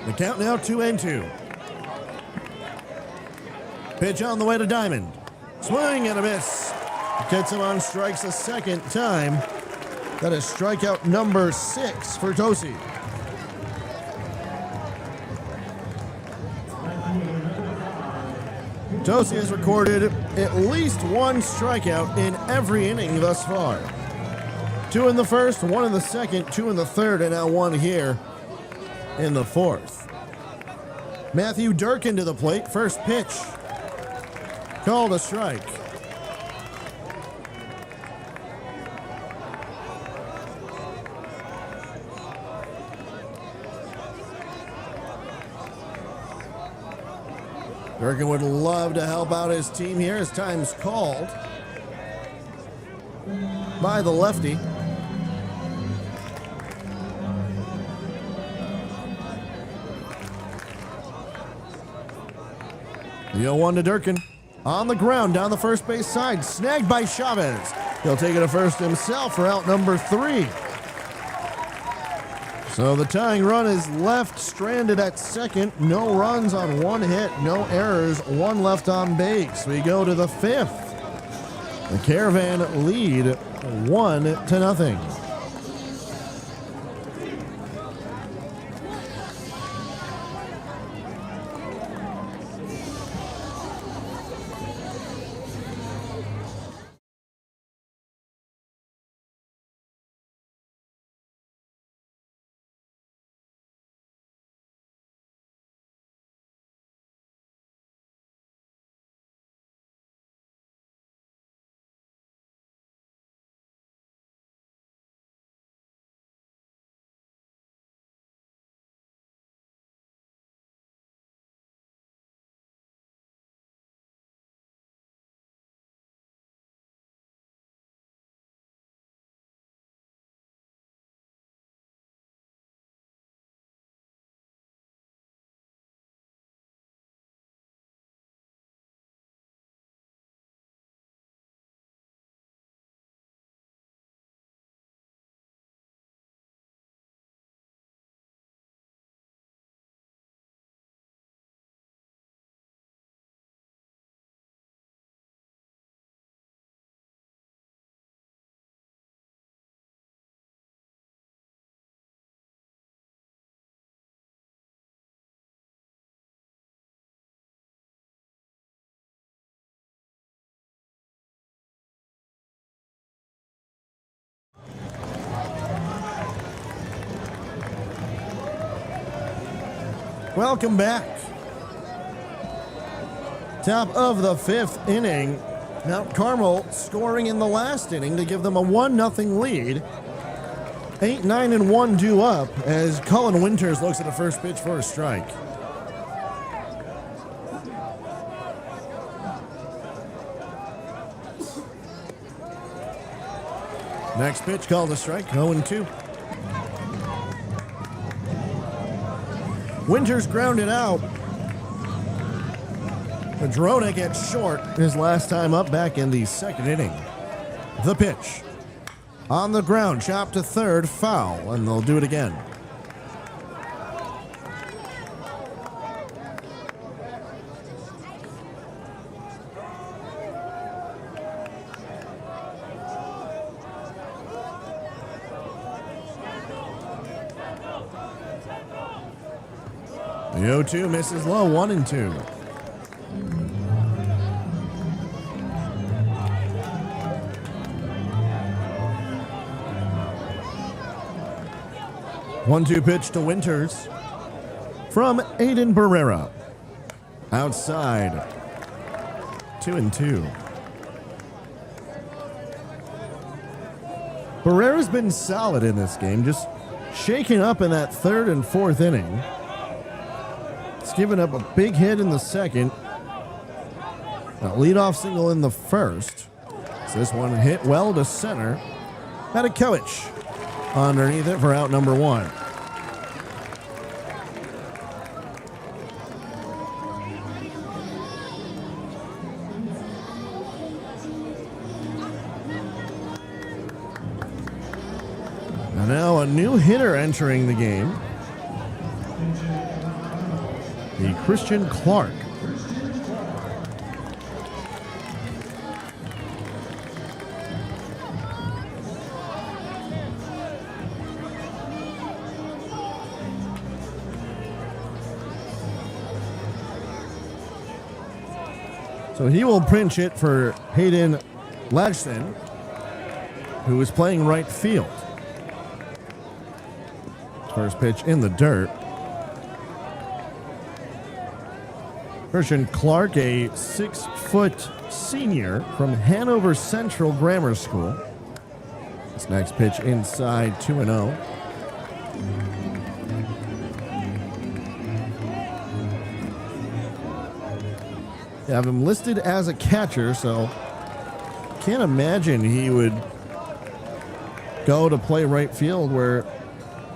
The count now 2-2. Pitch on the way to Diamond. Swing and a miss. Gets him on strikes a second time. That is strikeout number 6 for Tosi. Tosi has recorded at least one strikeout in every inning thus far. 2 in the first, 1 in the second, 2 in the third, and now 1 here in the fourth. Matthew Durkin to the plate. First pitch. Called a strike. Durkin would love to help out his team here as time's called by the lefty. The 0-1 to Durkin. On the ground, down the first base side, snagged by Chavez. He'll take it to first himself for out number 3. So the tying run is left stranded at second. No runs on 1 hit, no errors, 1 left on base. We go to the 5th. The Caravan lead 1-0. Welcome back. Top of the 5th inning. Mount Carmel scoring in the last inning to give them a 1-0 lead. 8, 9, and 1 due up as Cullen Winters looks at the first pitch for a strike. Next pitch called a strike, 0-2. Winters grounded out. Madrona gets short his last time up back in the 2nd inning. The pitch. On the ground, chopped to third, foul, and they'll do it again. The 0-2 misses low, 1-2. One-two pitch to Winters from Aiden Barrera. Outside. 2-2. Barrera's been solid in this game, just shaking up in that 3rd and 4th inning. He's given up a big hit in the 2nd. A leadoff single in the 1st. So this one hit well to center. Hadakowicz underneath it for out number 1. And now a new hitter entering the game. The Christian Clark. So he will pinch it for Hayden Ladgson, who is playing right field. First pitch in the dirt. Christian Clark, a 6-foot senior from Hanover Central Grammar School. This next pitch inside, 2-0. They have him listed as a catcher, so can't imagine he would go to play right field where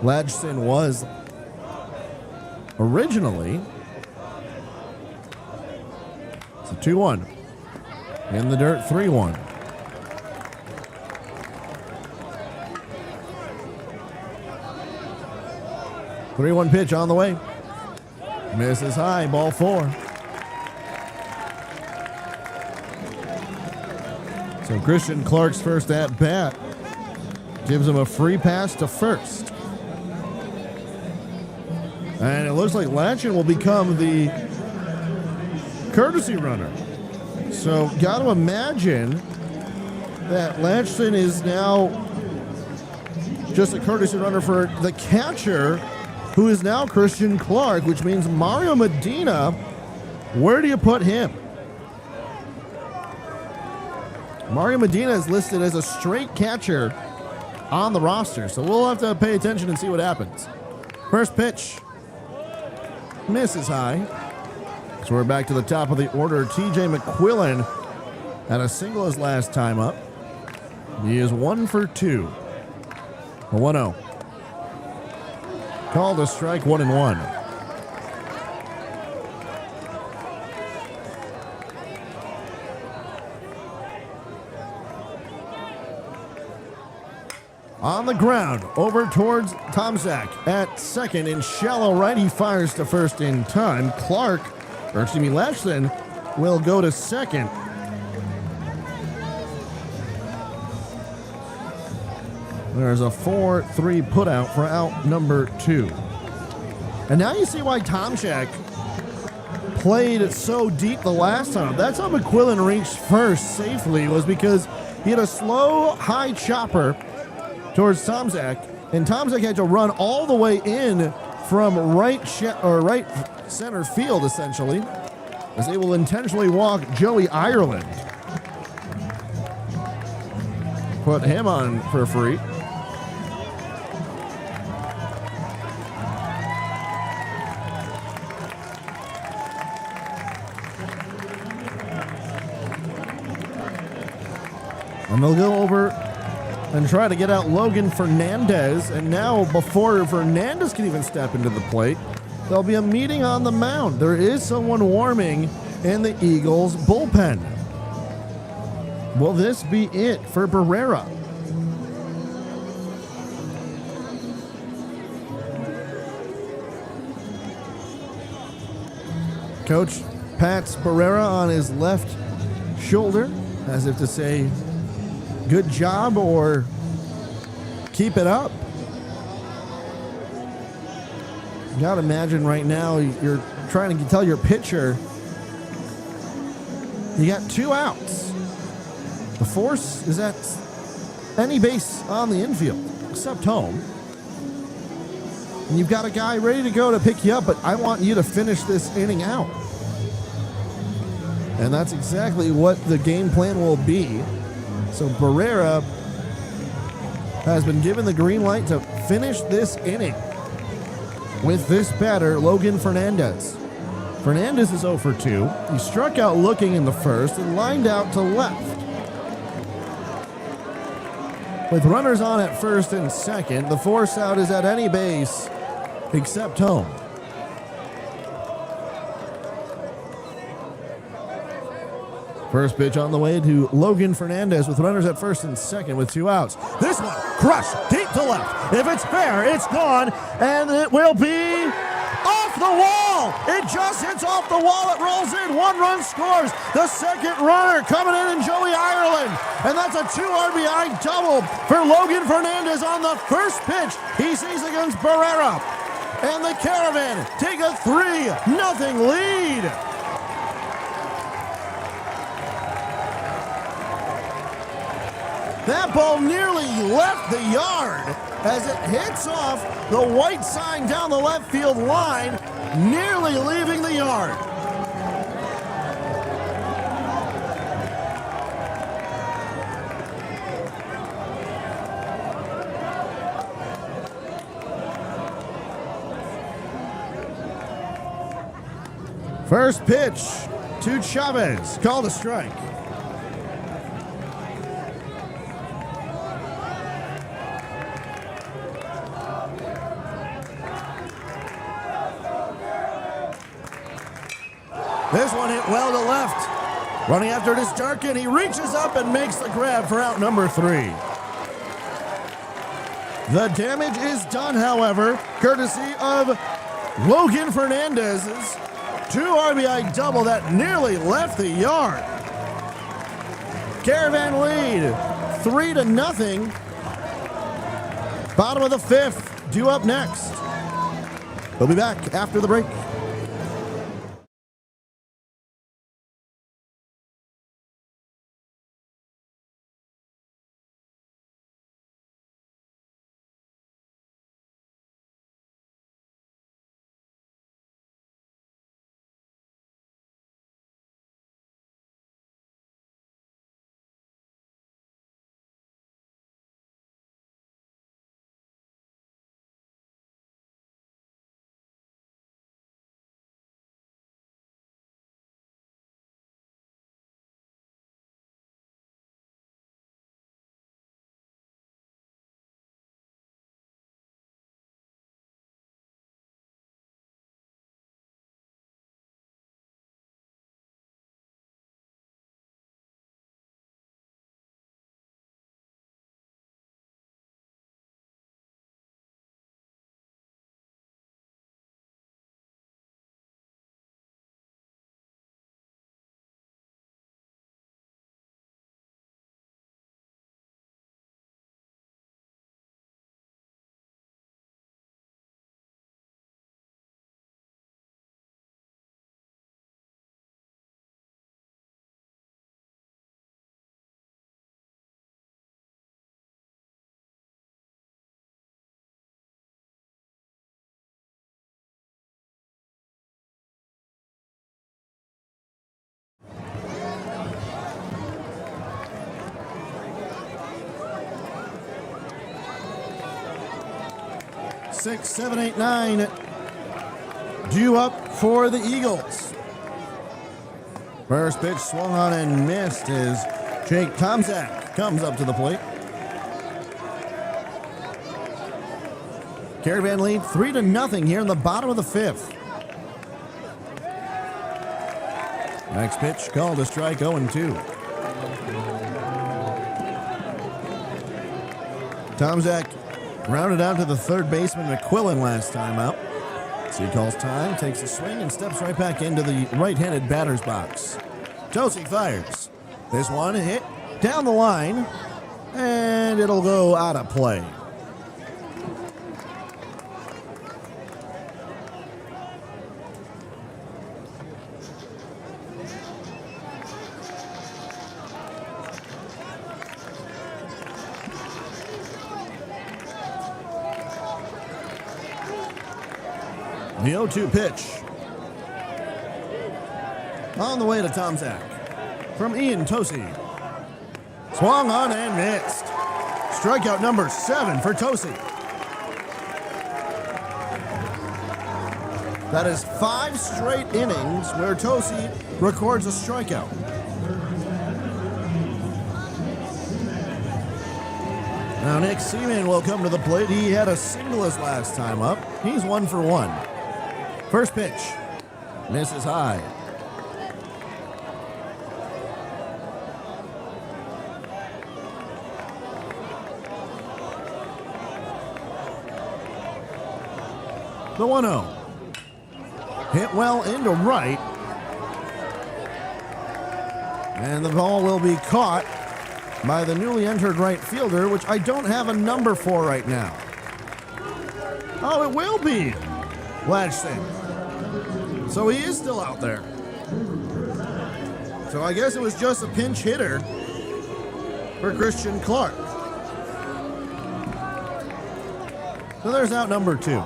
Ladgson was So 2-1. In the dirt, 3-1. Three-one pitch on the way. Misses high, ball 4. So Christian Clark's first at bat gives him a free pass to first. And it looks like Latchin will become the courtesy runner. So got to imagine that Latchin is now just a courtesy runner for the catcher, who is now Christian Clark, which means Mario Medina, where do you put him? Mario Medina is listed as a straight catcher on the roster, so we'll have to pay attention and see what happens. First pitch. Misses high. So we're back to the top of the order. TJ McQuillan had a single his last time up. He is 1 for 2. A 1-0. Called a strike, 1-1. On the ground, over towards Tomczak at second in shallow right. He fires to first in time. Latchin will go to second. There's a 4-3 putout for out number 2. And now you see why Tomczak played so deep the last time. That's how McQuillan reached first safely, was because he had a slow, high chopper towards Tomczak, and Tomczak had to run all the way in from right center field, essentially, as they will intentionally walk Joey Ireland. Put him on for free. And they'll go over and try to get out Logan Fernandez. And now, before Fernandez can even step into the plate, there'll be a meeting on the mound. There is someone warming in the Eagles bullpen. Will this be it for Barrera? Coach pats Barrera on his left shoulder, as if to say, good job, or keep it up. You gotta imagine right now you're trying to tell your pitcher you got 2 outs. The force is at any base on the infield except home. And you've got a guy ready to go to pick you up, but I want you to finish this inning out. And that's exactly what the game plan will be. So Barrera has been given the green light to finish this inning with this batter, Logan Fernandez. Fernandez is 0 for 2. He struck out looking in the first and lined out to left. With runners on at first and second, the force out is at any base except home. First pitch on the way to Logan Fernandez with runners at first and second with 2 outs. This one crushed deep to left. If it's fair, it's gone, and it will be off the wall. It just hits off the wall. It rolls in. 1 run scores. The second runner coming in Joey Ireland. And that's a 2 RBI double for Logan Fernandez on the first pitch he sees against Barrera. And the Caravan take a 3-0 lead. That ball nearly left the yard as it hits off the white sign down the left field line, nearly leaving the yard. First pitch to Chavez, called a strike. This one hit well to left. Running after it is Jarkin. He reaches up and makes the grab for out number 3. The damage is done, however, courtesy of Logan Fernandez's 2 RBI double that nearly left the yard. Caravan lead 3-0. Bottom of the 5th, due up next. We'll be back after the break. Six, 7, 8, 9 due up for the Eagles. First pitch swung on and missed as Jake Tomczak comes up to the plate. Caravan lead 3-0 here in the bottom of the 5th. Next pitch called a strike, 0-2. Tomczak rounded out to the third baseman McQuillan last time out. So he calls time, takes a swing, and steps right back into the right-handed batter's box. Tosi fires. This one hit down the line, and it'll go out of play. The 0-2 pitch. On the way to Tomczak. From Ian Tosi. Swung on and missed. Strikeout number 7 for Tosi. That is 5 straight innings where Tosi records a strikeout. Now Nick Seaman will come to the plate. He had a single his last time up. He's 1 for 1. First pitch, misses high. The 1-0. Hit well into right. And the ball will be caught by the newly entered right fielder, which I don't have a number for right now. Oh, it will be Latchson. So he is still out there. So I guess it was just a pinch hitter for Christian Clark. So there's out number 2.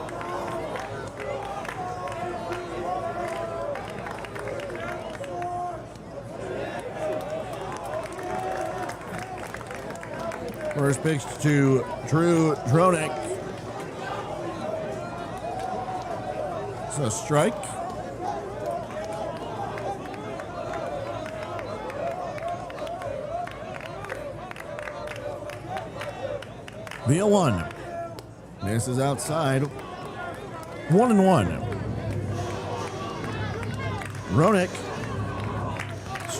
First pitch to Drew Dronick. It's a strike. The 0-1. Misses outside. 1-1. Dronick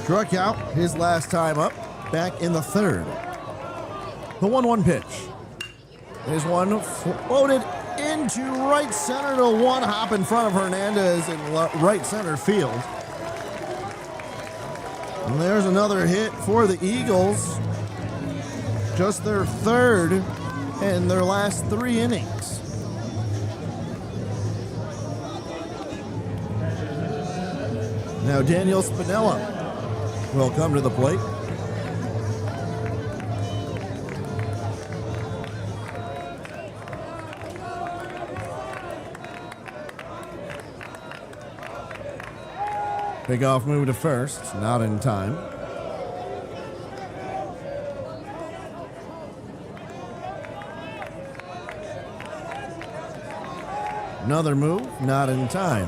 struck out his last time up back in the third. The 1-1 pitch. There's one floated into right center to one hop in front of Hernandez in right center field. And there's another hit for the Eagles. Just their third in their last 3 innings. Now Daniel Spinella will come to the plate. Pickoff move to first, not in time. Another move, not in time.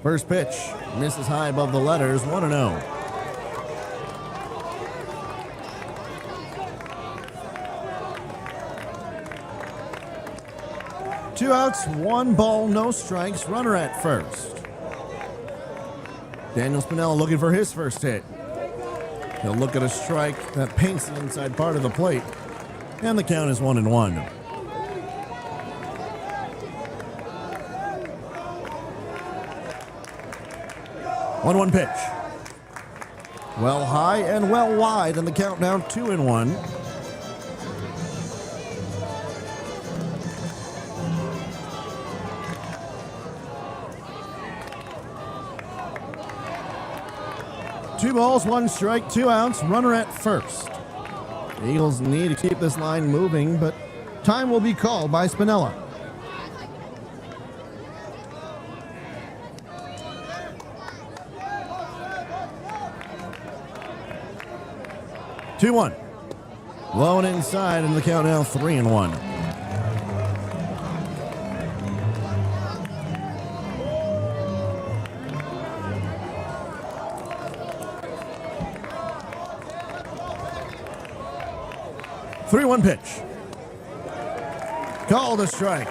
First pitch, misses high above the letters, 1-0. Two outs, 1 ball, no strikes, runner at first. Daniel Spinella looking for his first hit. He'll look at a strike that paints the inside part of the plate, and the count is 1-1. One pitch. Well high and well wide, and the count now 2-1. Two balls, 1 strike, 2 outs, runner at first. The Eagles need to keep this line moving, but time will be called by Spinella. Two one. Low and inside, and the count now 3-1. Three-one pitch. Called a strike.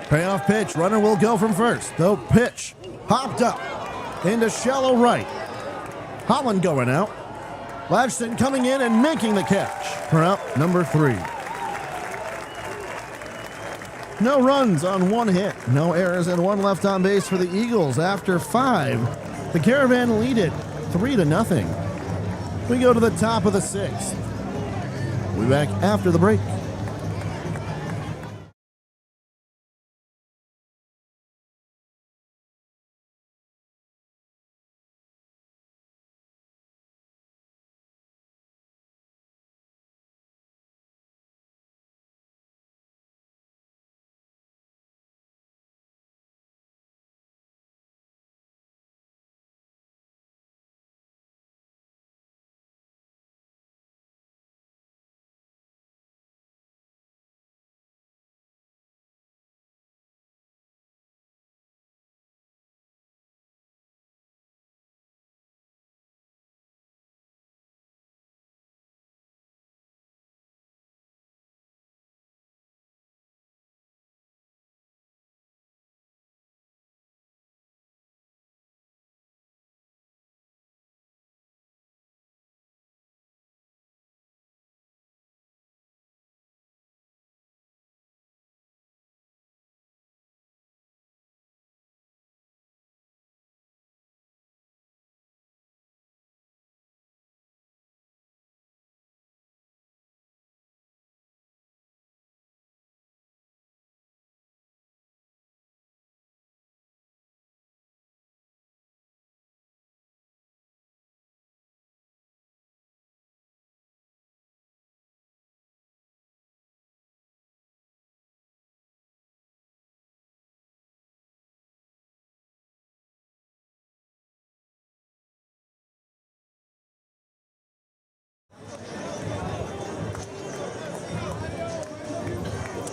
Payoff pitch. Runner will go from first. The pitch hopped up into shallow right. Holland going out. Latchton coming in and making the catch for out number 3. No runs on 1 hit, no errors, and 1 left on base for the Eagles. After 5, the Caravan lead it 3-0. We go to the top of the 6th. We'll be back after the break.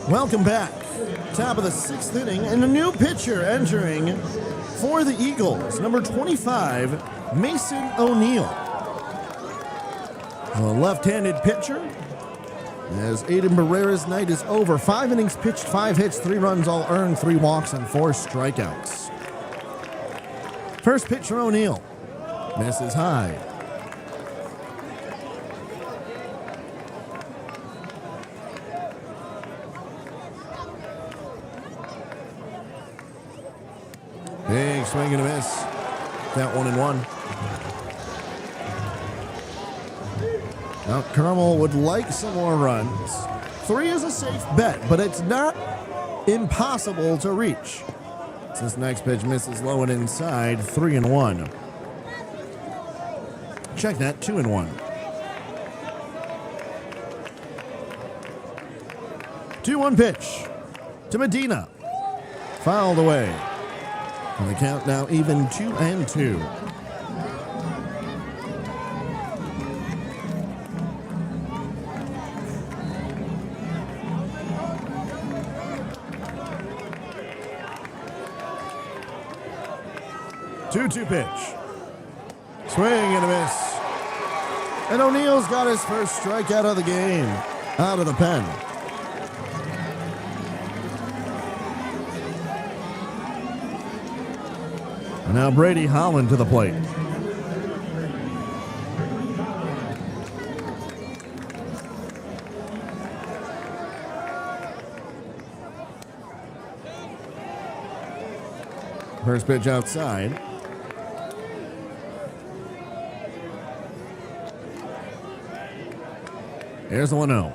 Welcome back. Top of the 6th inning, and a new pitcher entering for the Eagles, number 25, Mason O'Neill. A left-handed pitcher. As Aiden Barrera's night is over, 5 innings pitched, 5 hits, 3 runs all earned, 3 walks, and 4 strikeouts. First pitch for O'Neill. Misses high. Big swing and a miss. Count 1-1. Now, CARMEL would like some more runs. 3 is a safe bet, but it's not impossible to reach. This next pitch misses low and inside, 3-1. Check that, 2-1. 2-1 pitch to Medina. Fouled away. And the count now even 2-2. Two pitch. Swing and a miss. And O'Neill's got his first strikeout of the game. Out of the pen. And now Brady Holland to the plate. First pitch outside. Here's the 1-0.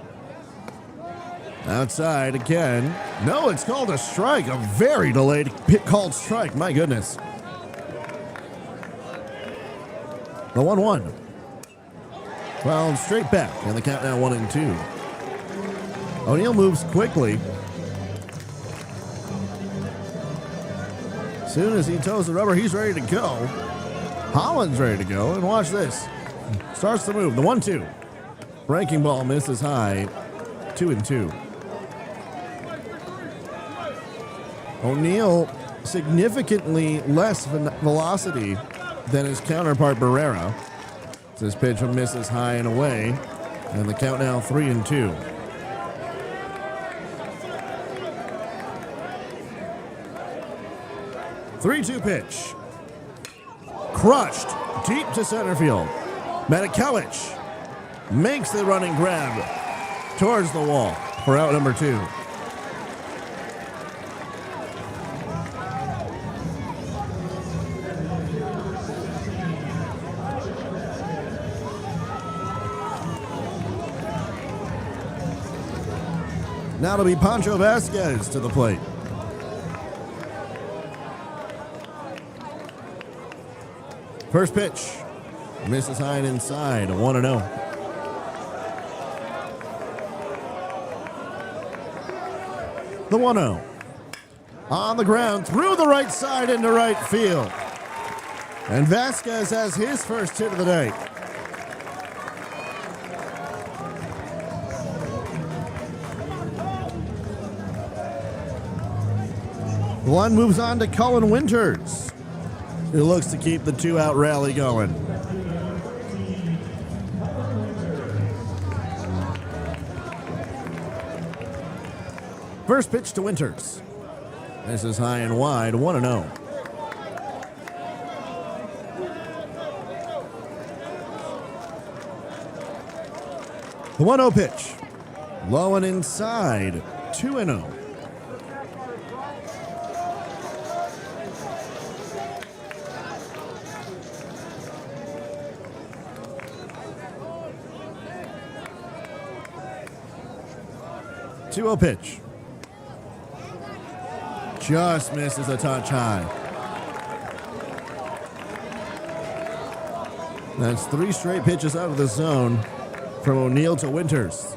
Outside again. No, it's called a strike. A very delayed called strike. My goodness. The 1-1. Fouled straight back, and the count now 1-2. O'Neill moves quickly. As soon as he toes the rubber, he's ready to go. Holland's ready to go, and watch this. Starts to move. The 1-2. Breaking ball misses high. 2-2. O'Neill significantly less velocity than his counterpart Barrera. This pitch misses high and away, and the count now 3-2. Three-two pitch. Crushed deep to center field. Matakowicz makes the running grab towards the wall for out number 2. Now it'll be Pancho Vasquez to the plate. First pitch. Misses high and inside. 1-0. The 1-0. On the ground, through the right side into right field. And Vasquez has his first hit of the night. The line moves on to Cullen Winters, who looks to keep the 2-out rally going. First pitch to Winters. This is high and wide, 1-0. The 1-0 pitch. Low and inside, 2-0. Two-0 pitch. Just misses a touch high. That's 3 straight pitches out of the zone from O'Neill to Winters.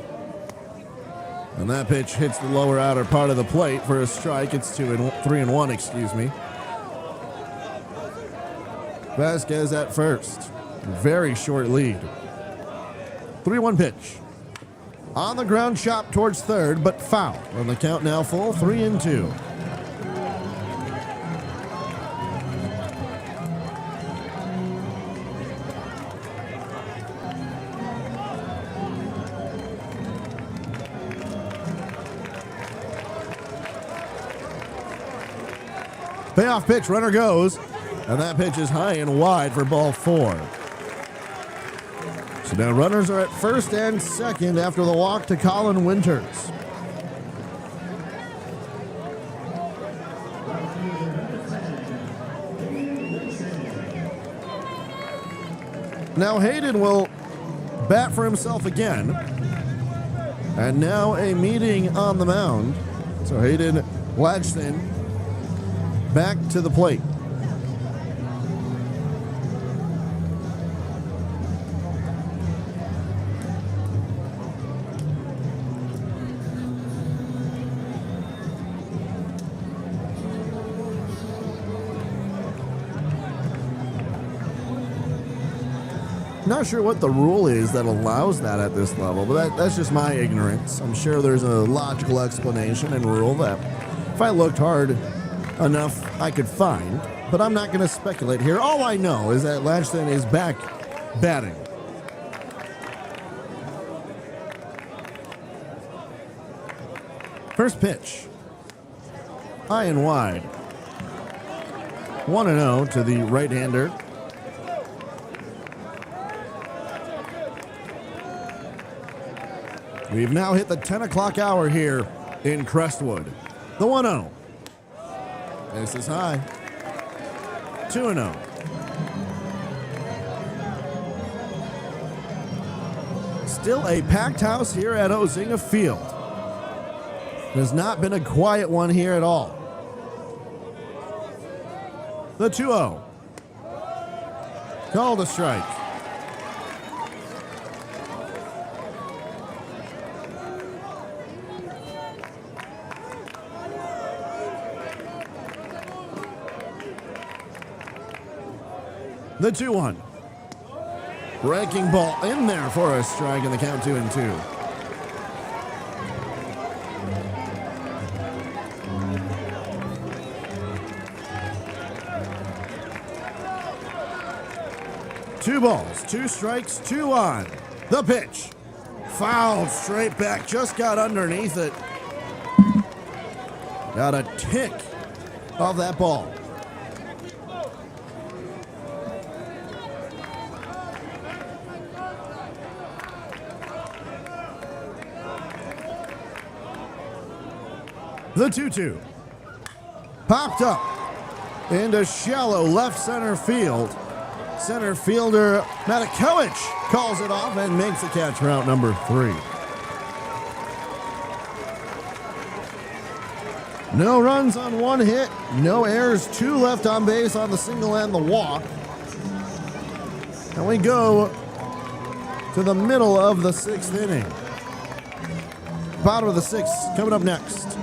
And that pitch hits the lower outer part of the plate for a strike. It's 3-1, excuse me. Vasquez at first. Very short lead. 3-1 pitch. On the ground, chop towards third, but foul. On the count now full, 3-2. Payoff pitch, runner goes, and that pitch is high and wide for ball 4. So now runners are at first and second after the walk to Colin Winters. Now Hayden will bat for himself again. And now a meeting on the mound. So Hayden Ladgston back to the plate. Not sure what the rule is that allows that at this level, but that's just my ignorance. I'm sure there's a logical explanation and rule that if I looked hard enough I could find, but I'm not going to speculate here. All I know is that Ladgston is back batting. First pitch. High and wide. 1-0 to the right-hander. We've now hit the 10 o'clock hour here in Crestwood. The 1-0. This is high. 2-0. Still a packed house here at Ozinga Field. It has not been a quiet one here at all. The 2-0. Called a strike. The 2-1. Breaking ball in there for a strike in the count 2-2. Two balls, 2 strikes, 2 on. The pitch. Fouled straight back, just got underneath it. Got a tick of that ball. The 2-2. Popped up into shallow left center field. Center fielder Matakowicz calls it off and makes the catch for out number 3. No runs on 1 hit, no errors, 2 left on base on the single and the walk. And we go to the middle of the 6th inning. Bottom of the 6th coming up next.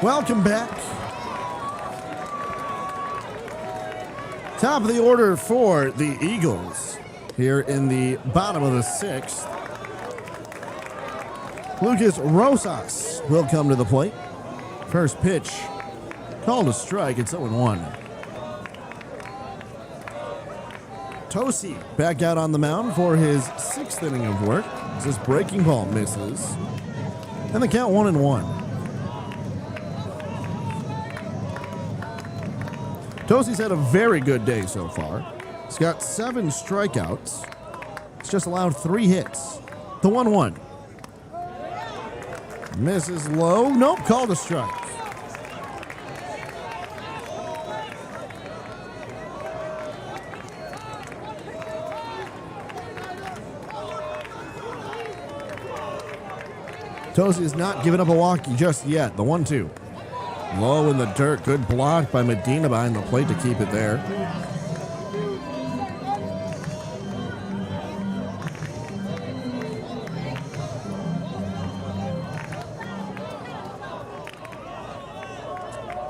Welcome back. Top of the order for the Eagles here in the bottom of the sixth. Lucas Rosas will come to the plate. First pitch called a strike. It's 0-1. Tosi back out on the mound for his sixth inning of work. This breaking ball misses. And the count 1-1. Tosi's had a very good day so far. He's got 7 strikeouts. He's just allowed 3 hits. The 1-1. Misses low. Nope, called a strike. Tosi is not giving up a walk just yet. The 1-2. Low in the dirt. Good block by Medina behind the plate to keep it there.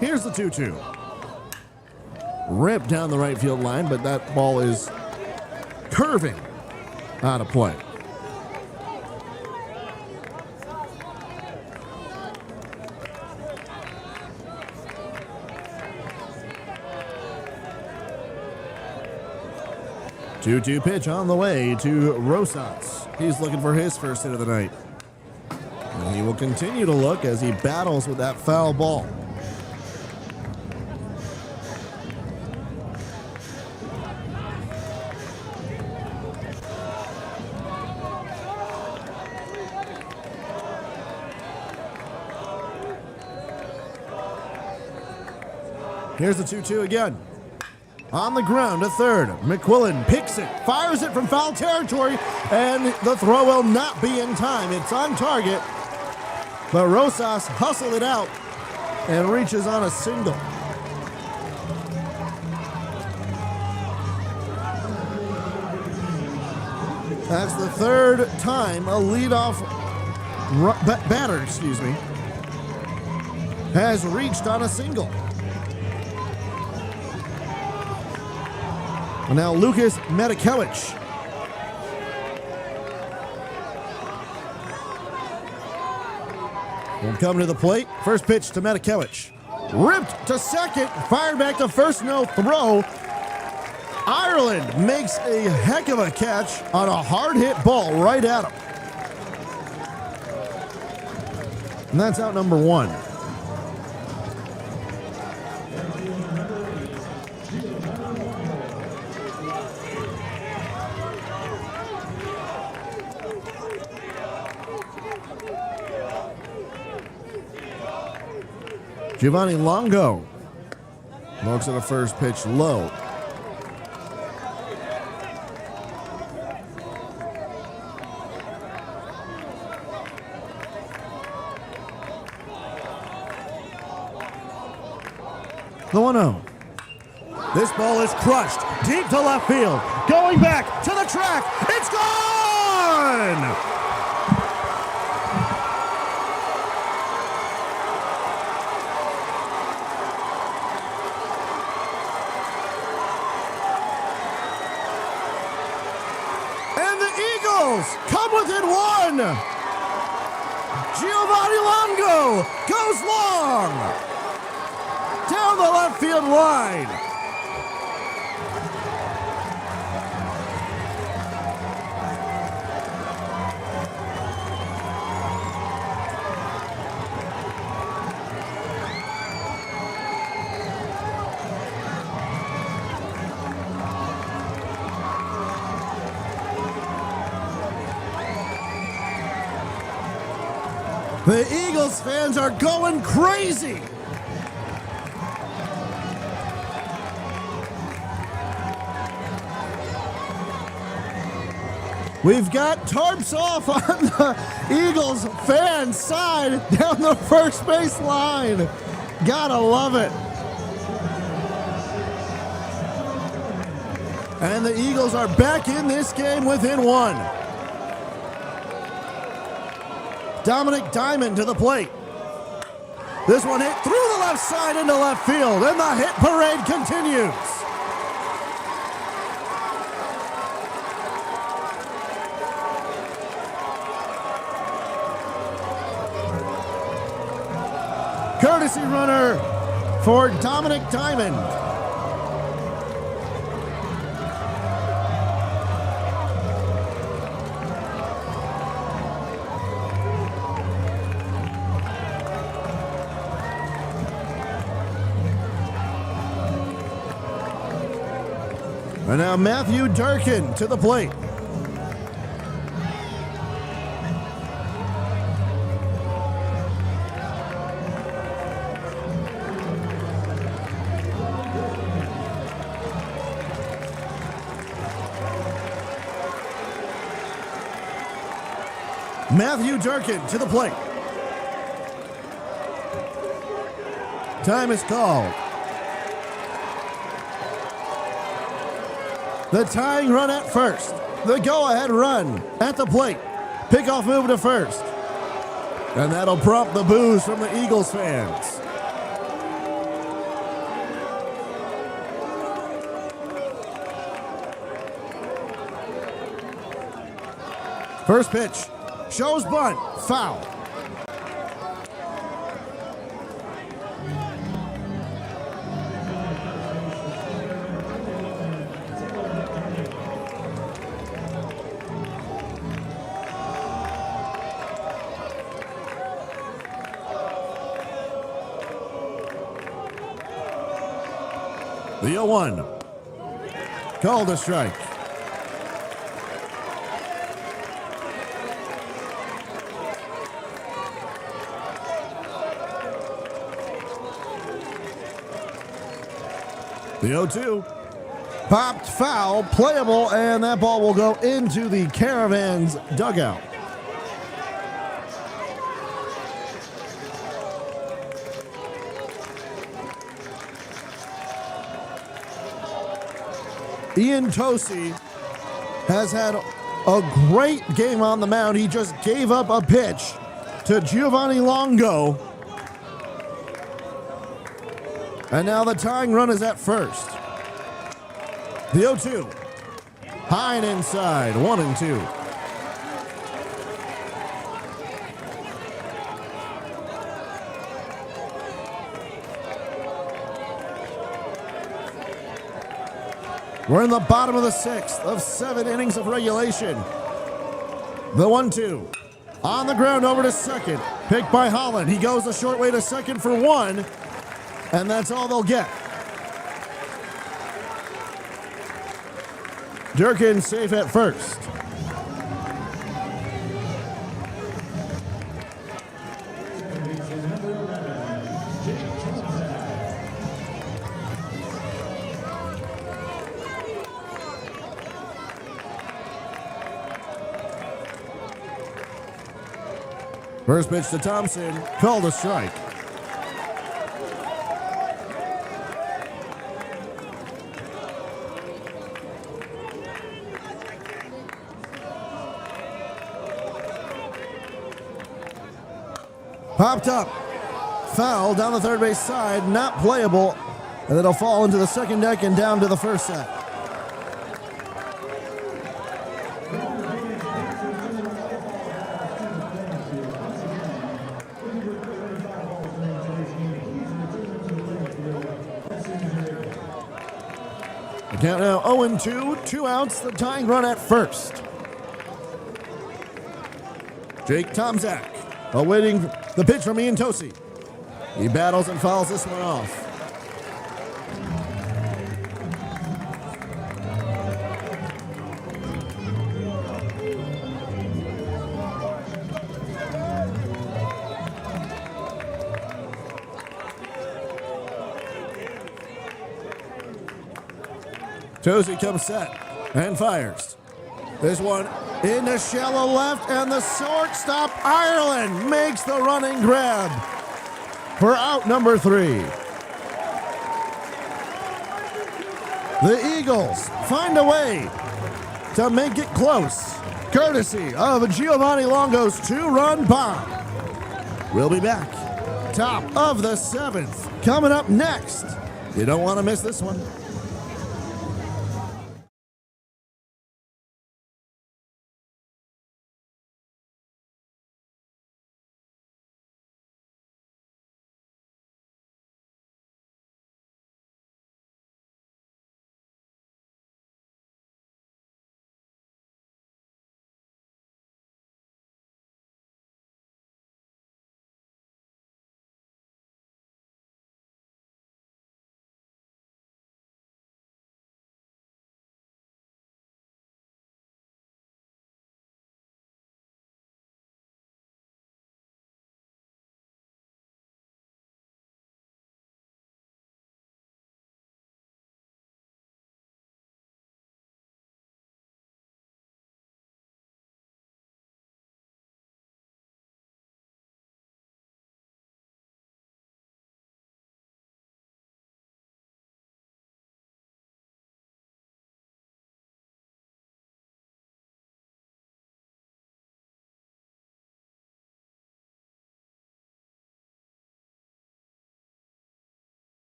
Here's the 2-2. Ripped down the right field line, but that ball is curving out of play. Two-two pitch on the way to Rosas. He's looking for his first hit of the night. And he will continue to look as he battles with that foul ball. Here's the 2-2 again. On the ground to third. McQuillan picks it, fires it from foul territory, and the throw will not be in time. It's on target, but Rosas hustled it out and reaches on a single. That's the third time a leadoff batter, has reached on a single. And now Lucas Medikewicz. Will come to the plate. First pitch to Medikewicz. Ripped to second. Fired back to first. No throw. Ireland makes a heck of a catch on a hard hit ball right at him. And that's out number 1. Giovanni Longo looks at a first pitch low. The 1-0. This ball is crushed deep to left field. Going back to the track. It's gone! Come within 1. Giovanni Longo goes long down the left field line. The Eagles fans are going crazy. We've got tarps off on the Eagles fan side down the first base line. Gotta love it. And the Eagles are back in this game within 1. Dominic Diamond to the plate. This one hit through the left side into left field, and the hit parade continues. Courtesy runner for Dominic Diamond. And now Matthew Durkin to the plate. Matthew Durkin to the plate. Time is called. The tying run at first. The go-ahead run at the plate. Pickoff move to first. And that'll prompt the boos from the Eagles fans. First pitch. Shows bunt. Foul. The 0-1. Called a strike. The 0-2. Popped foul, playable, and that ball will go into the Caravan's dugout. Ian Tosi has had a great game on the mound. He just gave up a pitch to Giovanni Longo. And now the tying run is at first. The 0-2. High and inside, 1-2. We're in the bottom of the sixth of 7 innings of regulation. The 1-2. On the ground over to second. Picked by Holland. He goes the short way to second for 1. And that's all they'll get. Durkin safe at first. First pitch to Thompson, called a strike. Popped up, foul down the third base side, not playable, and it'll fall into the second deck and down to the first set. The count now 0-2, 2 outs, the tying run at first. Jake Tomczak awaiting the pitch from Ian Tosi. He battles and fouls this one off. Tosi comes set and fires. This one into shallow left, and the shortstop Ireland makes the running grab for out number 3. The Eagles find a way to make it close, courtesy of Giovanni Longo's 2-run bomb. We'll be back top of the 7th. Coming up next. You don't want to miss this one.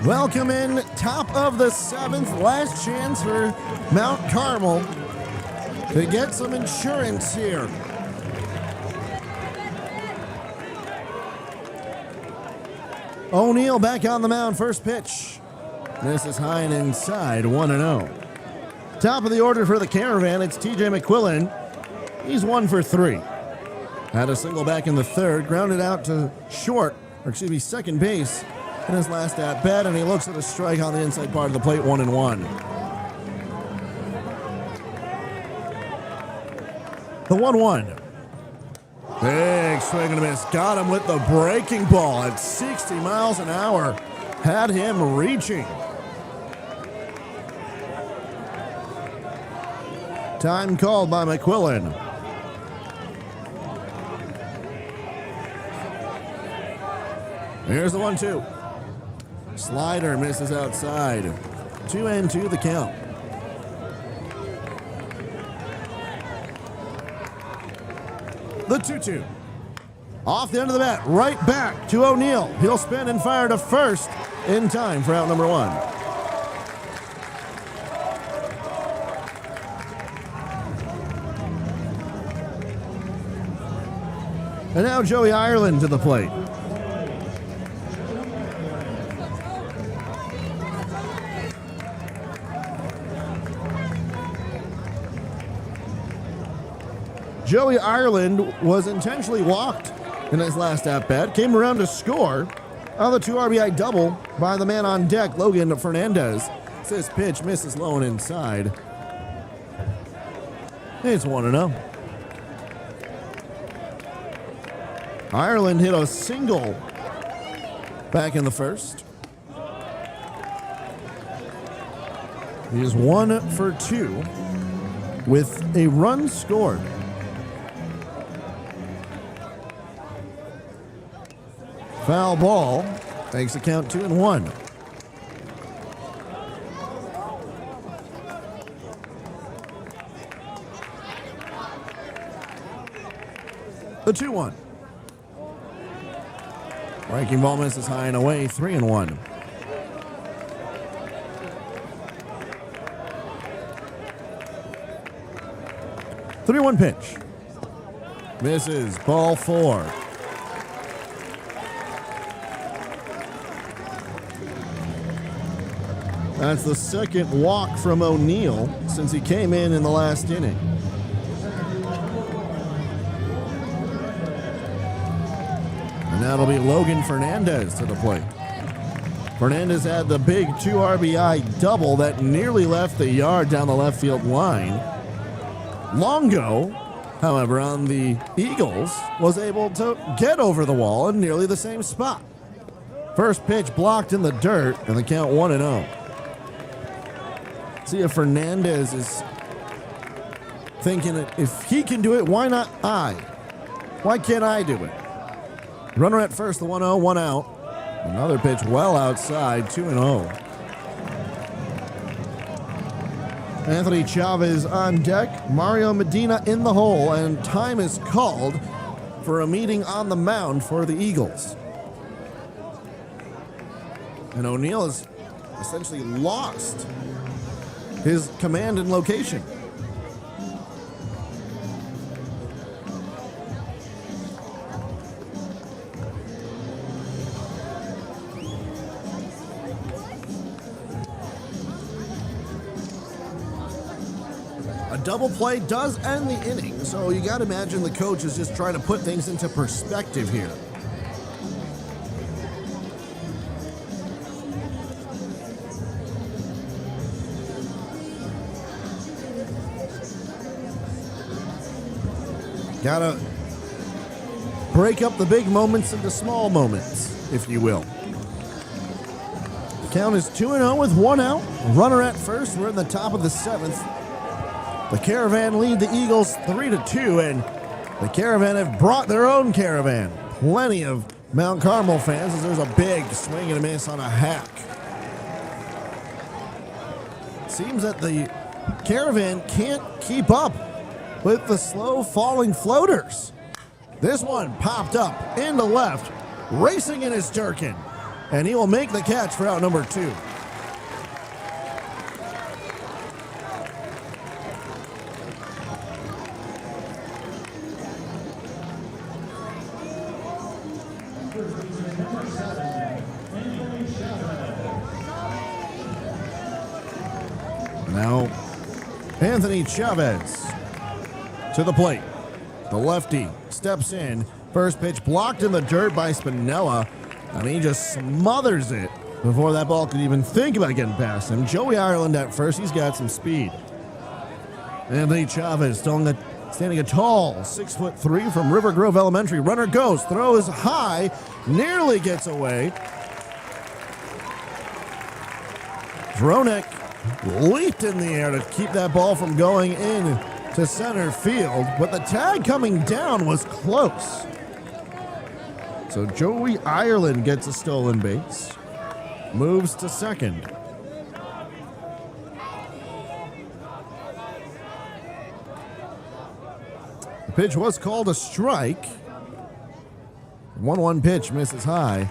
Welcome in, top of the 7th, last chance for Mount Carmel to get some insurance here. O'Neill back on the mound, first pitch. This is high and inside, 1-0. Top of the order for the Caravan, it's TJ McQuillan. He's 1 for 3. Had a single back in the 3rd, grounded out to second base in his last at bat, and he looks at a strike on the inside part of the plate, 1-1. The 1-1. Big swing and a miss. Got him with the breaking ball at 60 miles an hour. Had him reaching. Time called by McQuillan. Here's the 1-2. Slider misses outside. 2-2 the count. The 2-2. Off the end of the bat, right back to O'Neill. He'll spin and fire to first in time for out number 1. And now Joey Ireland to the plate. Joey Ireland was intentionally walked in his last at-bat, came around to score on the 2 RBI double by the man on deck, Logan Fernandez. This pitch misses low and inside. It's 1-0. Ireland hit a single back in the 1st. He is 1 for 2 with a run scored. Foul ball makes the count 2-1. The 2-1. Breaking ball misses high and away, 3-1. The 3-1 pitch. Misses, ball 4. That's the second walk from O'Neill since he came in the last inning. And that'll be Logan Fernandez to the plate. Fernandez had the big 2 RBI double that nearly left the yard down the left field line. Longo, however, on the Eagles, was able to get over the wall in nearly the same spot. First pitch blocked in the dirt, and the count 1-0. See if Fernandez is thinking if he can do it, why not I? Why can't I do it? Runner at first, the 1-0, 1 out. Another pitch well outside, 2-0. Anthony Chavez on deck, Mario Medina in the hole, and time is called for a meeting on the mound for the Eagles. And O'Neill has essentially lost his command and location. A double play does end the inning, so you got to imagine the coach is just trying to put things into perspective here. Gotta break up the big moments into small moments, if you will. The count is 2-0 with one out. Runner at first. We're in the top of the seventh. The Caravan lead the Eagles 3-2, and the Caravan have brought their own caravan. Plenty of Mount Carmel fans, as there's a big swing and a miss on a hack. Seems that the Caravan can't keep up with the slow falling floaters. This one popped up into left, racing in his Durkin, and he will make the catch for out number 2. Now, Anthony Chavez to the plate. The lefty steps in. First pitch blocked in the dirt by Spinella, and he just smothers it before that ball could even think about getting past him. Joey Ireland at first. He's got some speed. Anthony Chavez standing a tall 6'3" from River Grove Elementary. Runner goes, throws high, nearly gets away. Dronek leaped in the air to keep that ball from going in to center field, but the tag coming down was close. So Joey Ireland gets a stolen base, moves to second. The pitch was called a strike. 1-1 pitch misses high.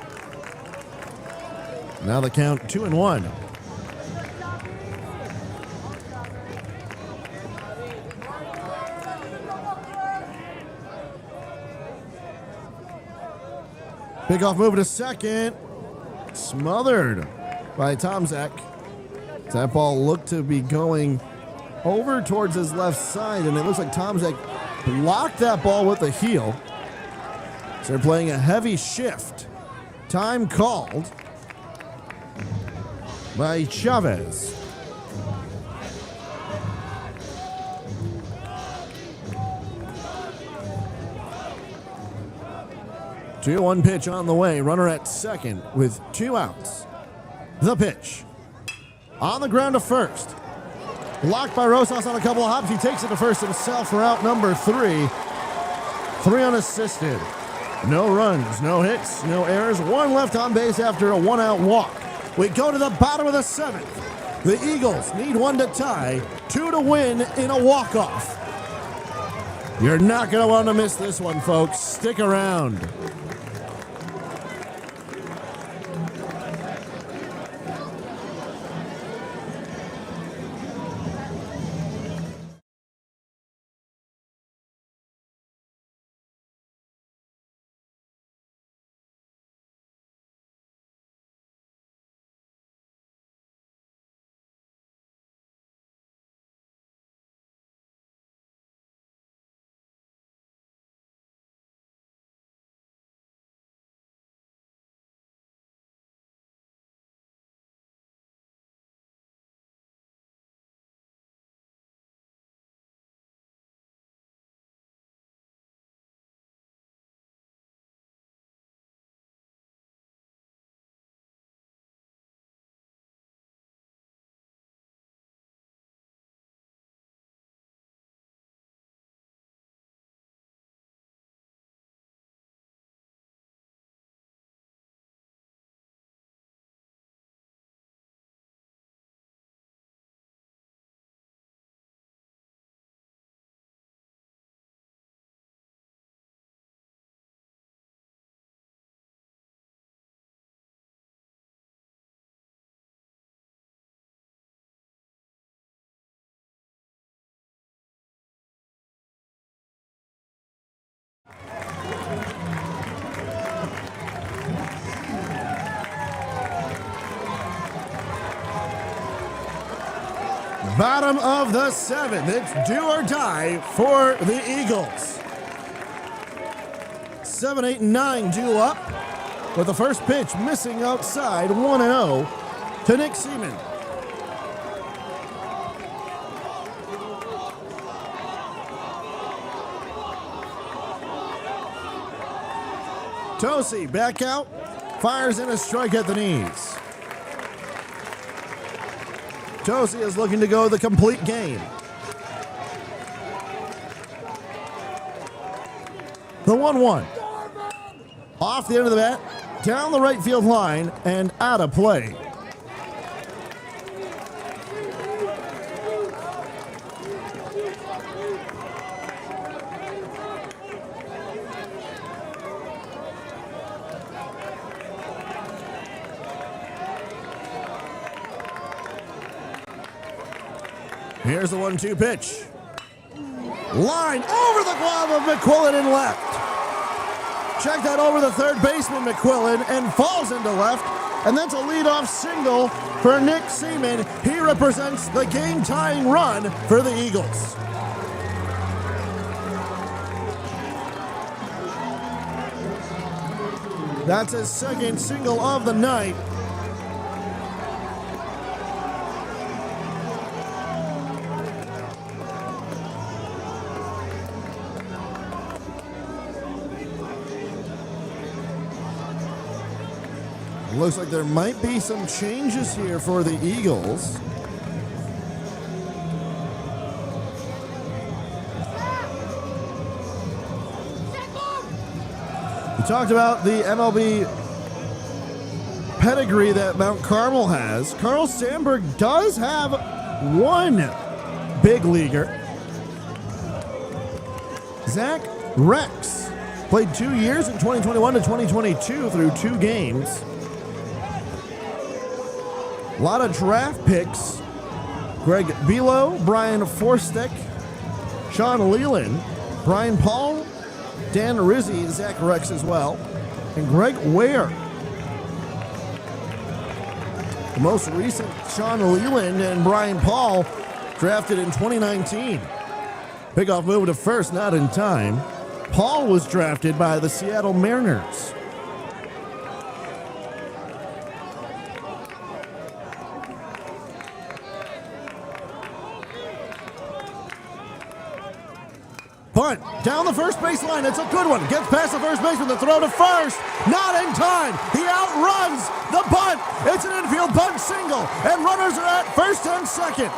Now the count 2-1. Pickoff move to second. Smothered by Tomczak. That ball looked to be going over towards his left side, and it looks like Tomczak blocked that ball with the heel. So they're playing a heavy shift. Time called by Chavez. Two-one pitch on the way. Runner at second with 2 outs. The pitch. On the ground to first. Blocked by Rosas on a couple of hops. He takes it to first himself for out number 3. 3 unassisted. No runs, no hits, no errors. 1 left on base after a 1-out walk. We go to the bottom of the 7th. The Eagles need 1 to tie, 2 to win in a walk-off. You're not going to want to miss this one, folks. Stick around. Bottom of the 7th. It's do or die for the Eagles. 7, 8, and 9 due up with the first pitch missing outside 1-0 to Nick Seaman. Tosi back out, fires in a strike at the knees. Tosi is looking to go the complete game. The 1-1. Off the end of the bat, down the right field line, and out of play. Here's the 1-2 pitch. Line over the glove of McQuillan and left. Check that over the third baseman, McQuillan, and falls into left. And that's a leadoff single for Nick Seaman. He represents the game-tying run for the Eagles. That's his second single of the night. Looks like there might be some changes here for the Eagles. We talked about the MLB pedigree that Mount Carmel has. Carl Sandburg does have one big leaguer. Zach Rex played 2 years in 2021 to 2022 through 2 games. A lot of draft picks. Greg Belo, Brian Forstick, Sean Leland, Brian Paul, Dan Rizzi, Zach Rex as well, and Greg Ware. The most recent, Sean Leland and Brian Paul, drafted in 2019. Pickoff move to first, not in time. Paul was drafted by the Seattle Mariners. Bunt down the first baseline. It's a good one. Gets past the first baseman. The throw to first. Not in time. He outruns the bunt. It's an infield bunt single. And runners are at first and second.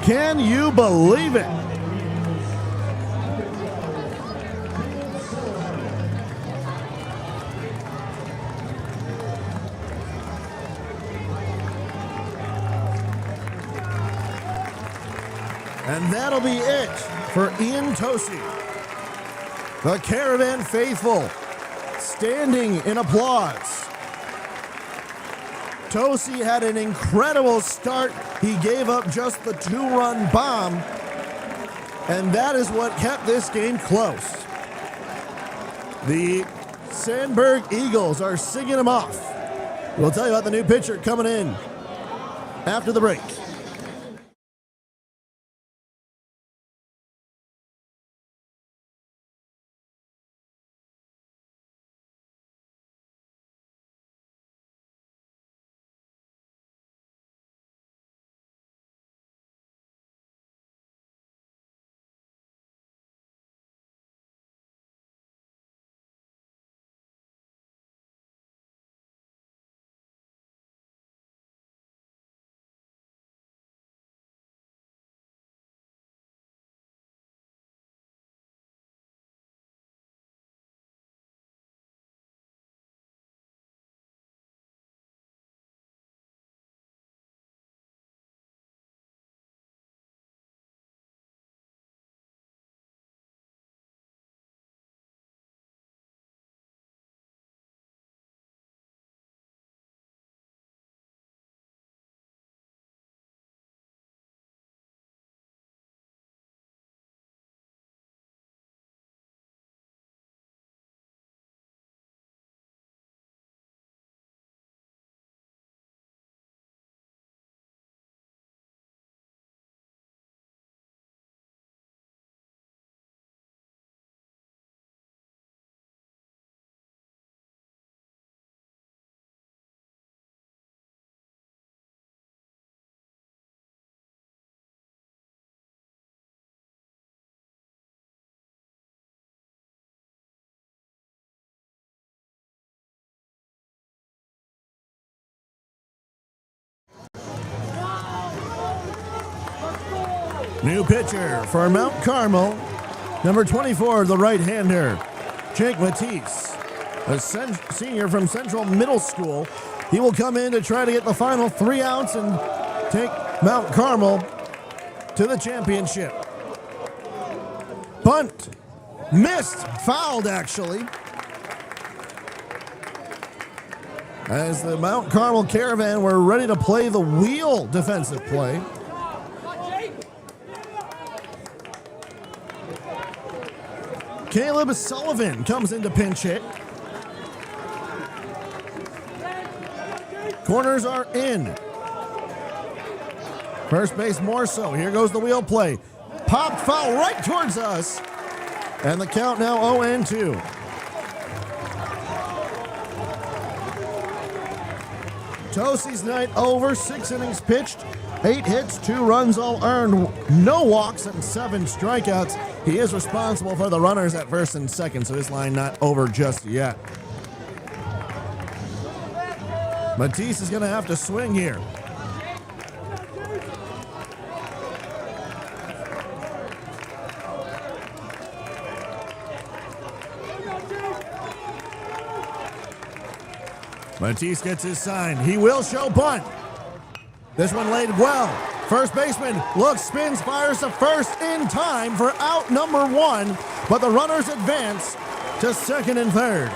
Can you believe it? And that'll be it for Ian Tosi. The Caravan faithful standing in applause. Tosi had an incredible start. He gave up just the 2-run bomb, and that is what kept this game close. The Sandburg Eagles are singing him off. We'll tell you about the new pitcher coming in after the break. New pitcher for Mount Carmel, number 24, the right-hander, Jake Matisse, a senior from Central Middle School. He will come in to try to get the final 3 outs and take Mount Carmel to the championship. Bunt, missed, fouled actually. As the Mount Carmel Caravan were ready to play the wheel defensive play. Caleb Sullivan comes in to pinch hit. Corners are in. First base more so. Here goes the wheel play. Popped foul right towards us. And the count now 0-2. Tosi's night over. 6 innings pitched. 8 hits, 2 runs all earned, no walks and 7 strikeouts. He is responsible for the runners at first and second, so his line not over just yet. Matisse is going to have to swing here. Matisse gets his sign. He will show bunt. This one laid well. First baseman looks, spins, fires to first in time for out number 1, but the runners advance to second and third.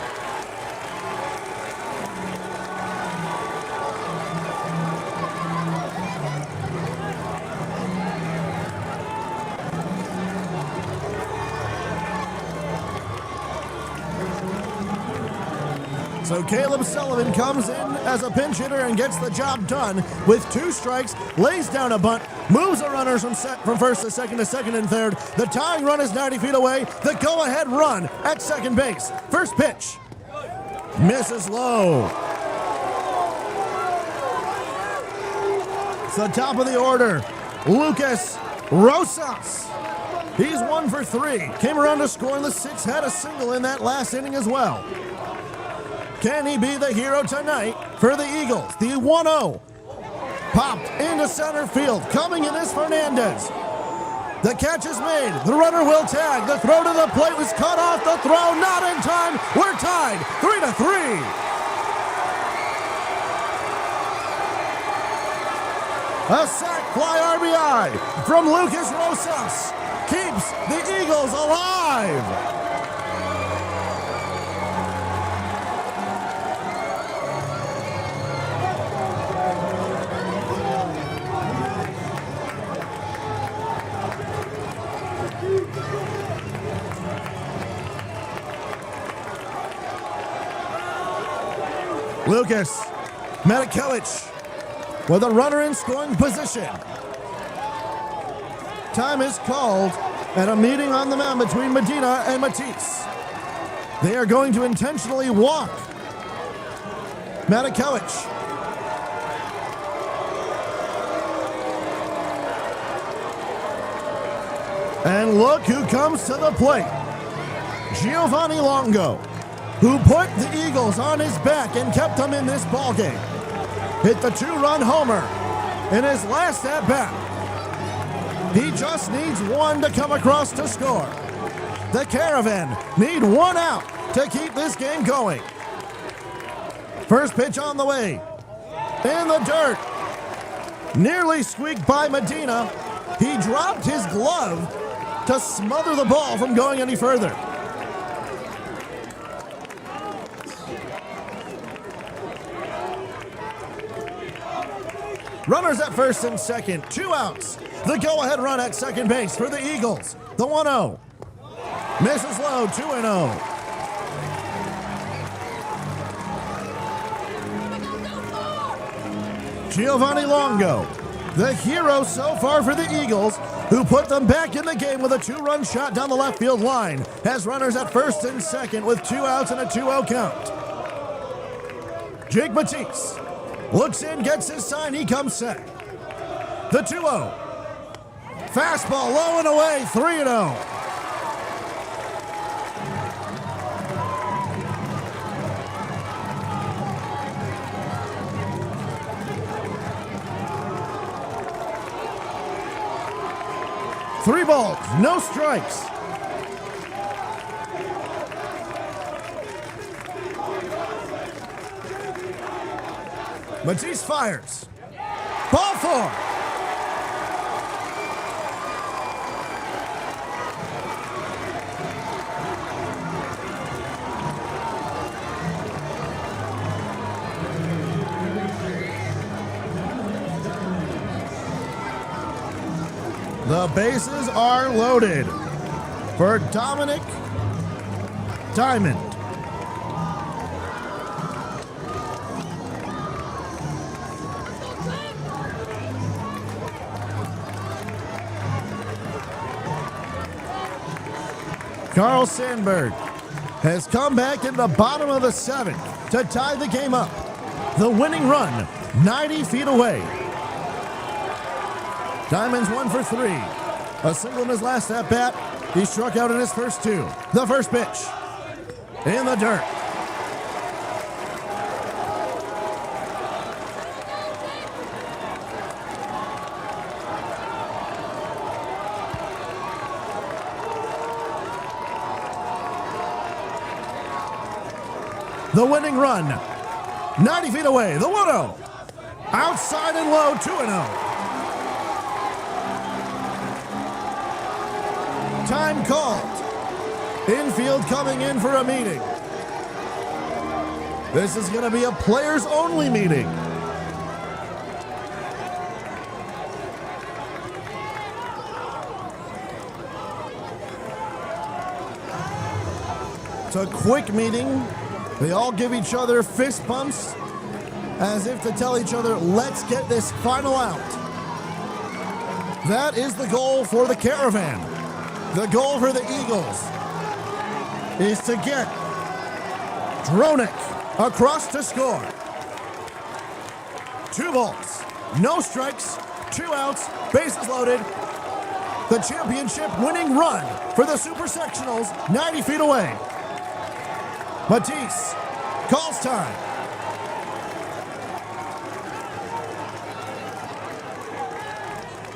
So Caleb Sullivan comes in as a pinch hitter and gets the job done with 2 strikes, lays down a bunt, moves the runners from first to second and third. The tying run is 90 feet away. The go-ahead run at second base. First pitch. Misses low. It's the top of the order. Lucas Rosas. He's 1 for 3. Came around to score in the 6th, had a single in that last inning as well. Can he be the hero tonight for the Eagles? The 1-0. Popped into center field. Coming in is Fernandez. The catch is made. The runner will tag. The throw to the plate was cut off. The throw not in time. We're tied 3-3. A sac fly RBI from Lucas Rosas keeps the Eagles alive. Lucas Medikevich with a runner in scoring position. Time is called at a meeting on the mound between Medina and Matisse. They are going to intentionally walk Medikevich. And look who comes to the plate. Giovanni Longo, who put the Eagles on his back and kept them in this ballgame. Hit the 2-run homer in his last at-bat. He just needs 1 to come across to score. The Caravan need 1 out to keep this game going. First pitch on the way. In the dirt. Nearly squeaked by Medina. He dropped his glove to smother the ball from going any further. Runners at first and second, 2 outs. The go-ahead run at second base for the Eagles. The 1-0. Misses low, 2-0. Giovanni Longo, the hero so far for the Eagles, who put them back in the game with a 2-run shot down the left field line, has runners at first and second with 2 outs and a 2-0 count. Jake Matisse looks in, gets his sign, he comes set. The 2-0. Fastball low and away, 3-0. 3 balls, no strikes. Matisse fires. Ball 4. The bases are loaded for Dominic Diamond. Carl Sandburg has come back in the bottom of the 7th to tie the game up. The winning run, 90 feet away. Diamond's 1 for 3. A single in his last at-bat. He struck out in his first 2. The first pitch. In the dirt. The winning run. 90 feet away. The 1-0. Outside and low, 2-0. Time called. Infield coming in for a meeting. This is going to be a players-only meeting. It's a quick meeting. They all give each other fist bumps as if to tell each other, let's get this final out. That is the goal for the Caravan. The goal for the Eagles is to get Dronick across to score. 2 balls, no strikes, 2 outs, bases loaded. The championship winning run for the Super Sectionals, 90 feet away. Matisse calls time.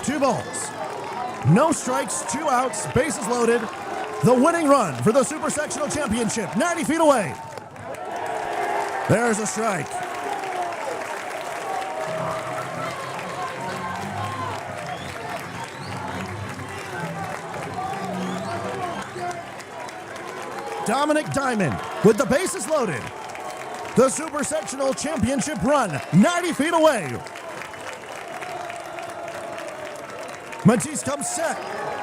Two balls. No strikes, 2 outs, bases loaded. The winning run for the Super Sectional Championship, 90 feet away. There's a strike. Dominic Diamond with the bases loaded. The Super Sectional Championship run, 90 feet away. Matisse comes set.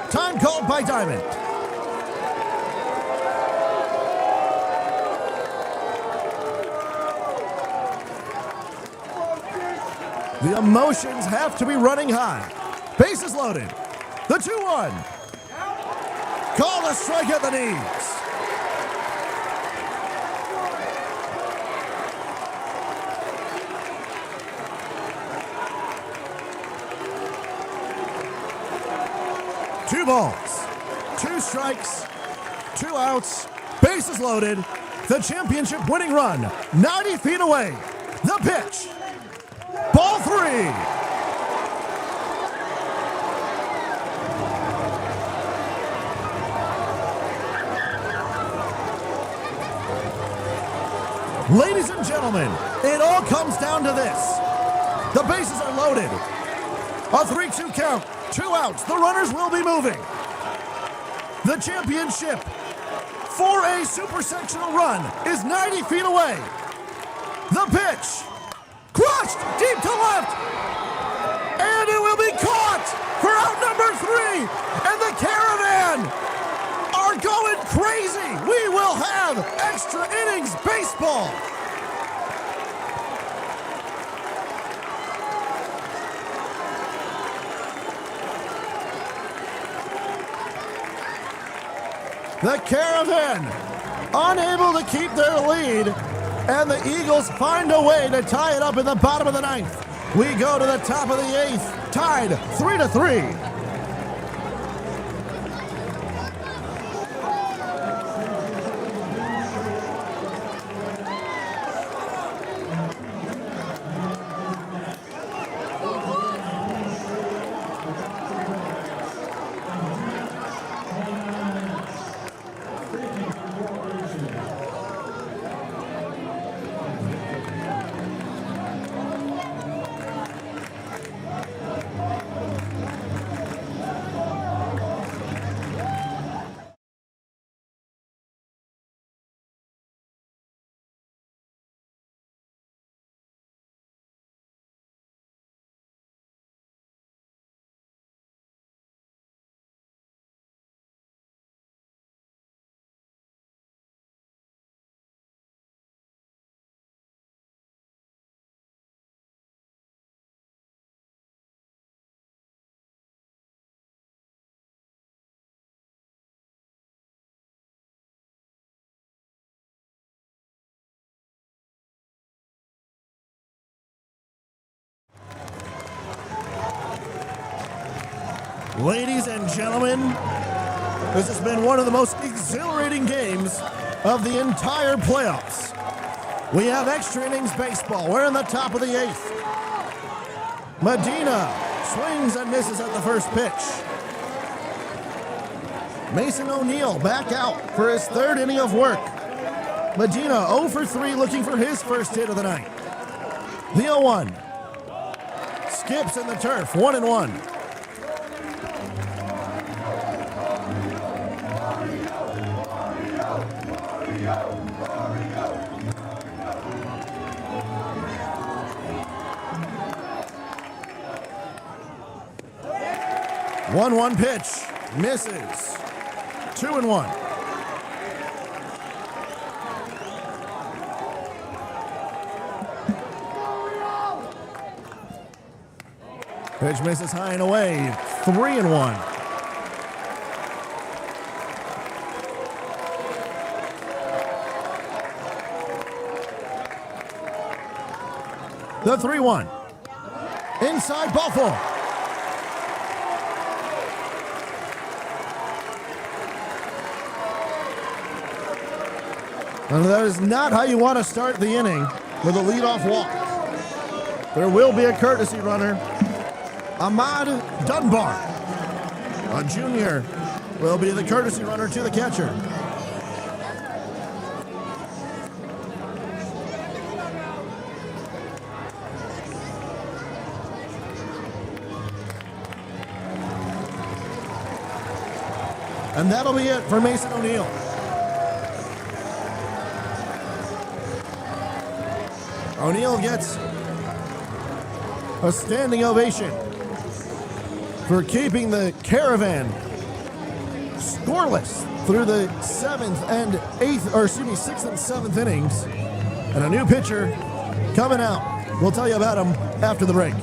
Time called by Diamond. The emotions have to be running high. Bases loaded. The 2-1. Call a strike at the knees. Two balls, 2 strikes, 2 outs, bases loaded. The championship winning run, 90 feet away. The pitch, ball 3. Ladies and gentlemen, it all comes down to this. The bases are loaded. A 3-2 count. 2 outs. The runners will be moving. The championship for a Super Sectional run is 90 feet away. The pitch. Crushed deep to left. And it will be caught for out number 3. And the Caravan are going crazy. We will have extra innings baseball. The Caravan unable to keep their lead, and the Eagles find a way to tie it up in the bottom of the 9th. We go to the top of the 8th, tied 3-3. Ladies and gentlemen, this has been one of the most exhilarating games of the entire playoffs. We have extra innings baseball. We're in the top of the 8th. Medina swings and misses at the first pitch. Mason O'Neill back out for his 3rd inning of work. Medina 0 for 3 looking for his first hit of the night. The 0-1. Skips in the turf, 1-1. One pitch, misses. 2-1. Pitch misses high and away. 3-1. The 3-1. Inside ball four. And that is not how you want to start the inning with a leadoff walk. There will be a courtesy runner. Ahmad Dunbar, a junior, will be the courtesy runner to the catcher. And that'll be it for Mason O'Neill. O'Neill gets a standing ovation for keeping the Caravan scoreless through the 6th and 7th innings. And a new pitcher coming out. We'll tell you about him after the break.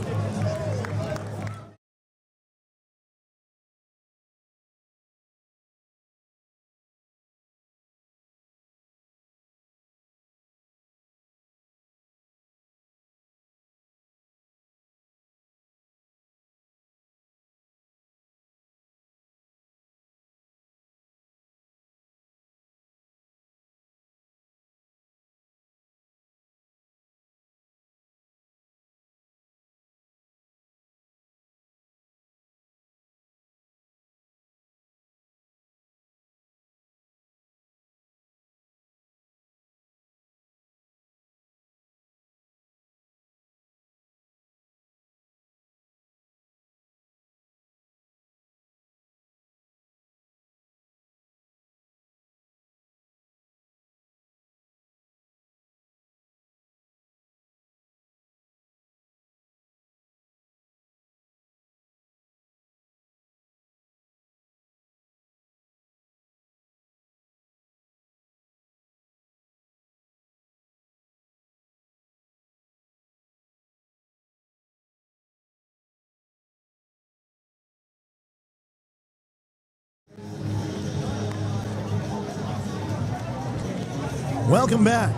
Welcome back.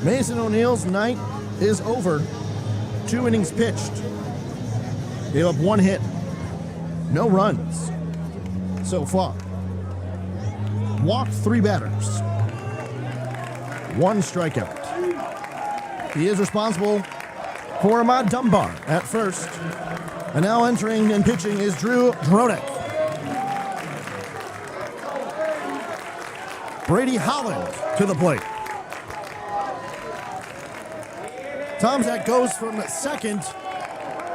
Mason O'Neill's night is over. 2 innings pitched. Gave up 1 hit. No runs so far. Walked 3 batters. 1 strikeout. He is responsible for Ahmad Dunbar at first. And now entering and pitching is Drew Drodek. Brady Holland to the plate. Tomczak goes from second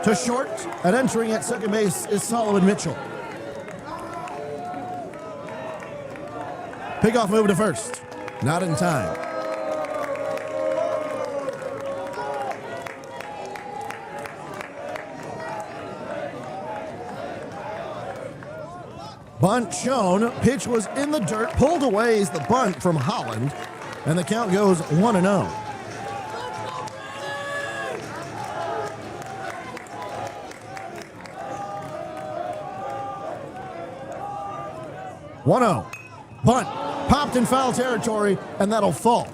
to short, and entering at second base is Solomon Mitchell. Pickoff move to first. Not in time. Bunt shown. Pitch was in the dirt. Pulled away is the bunt from Holland. And the count goes 1-0. Bunt. Popped in foul territory, and that'll fall.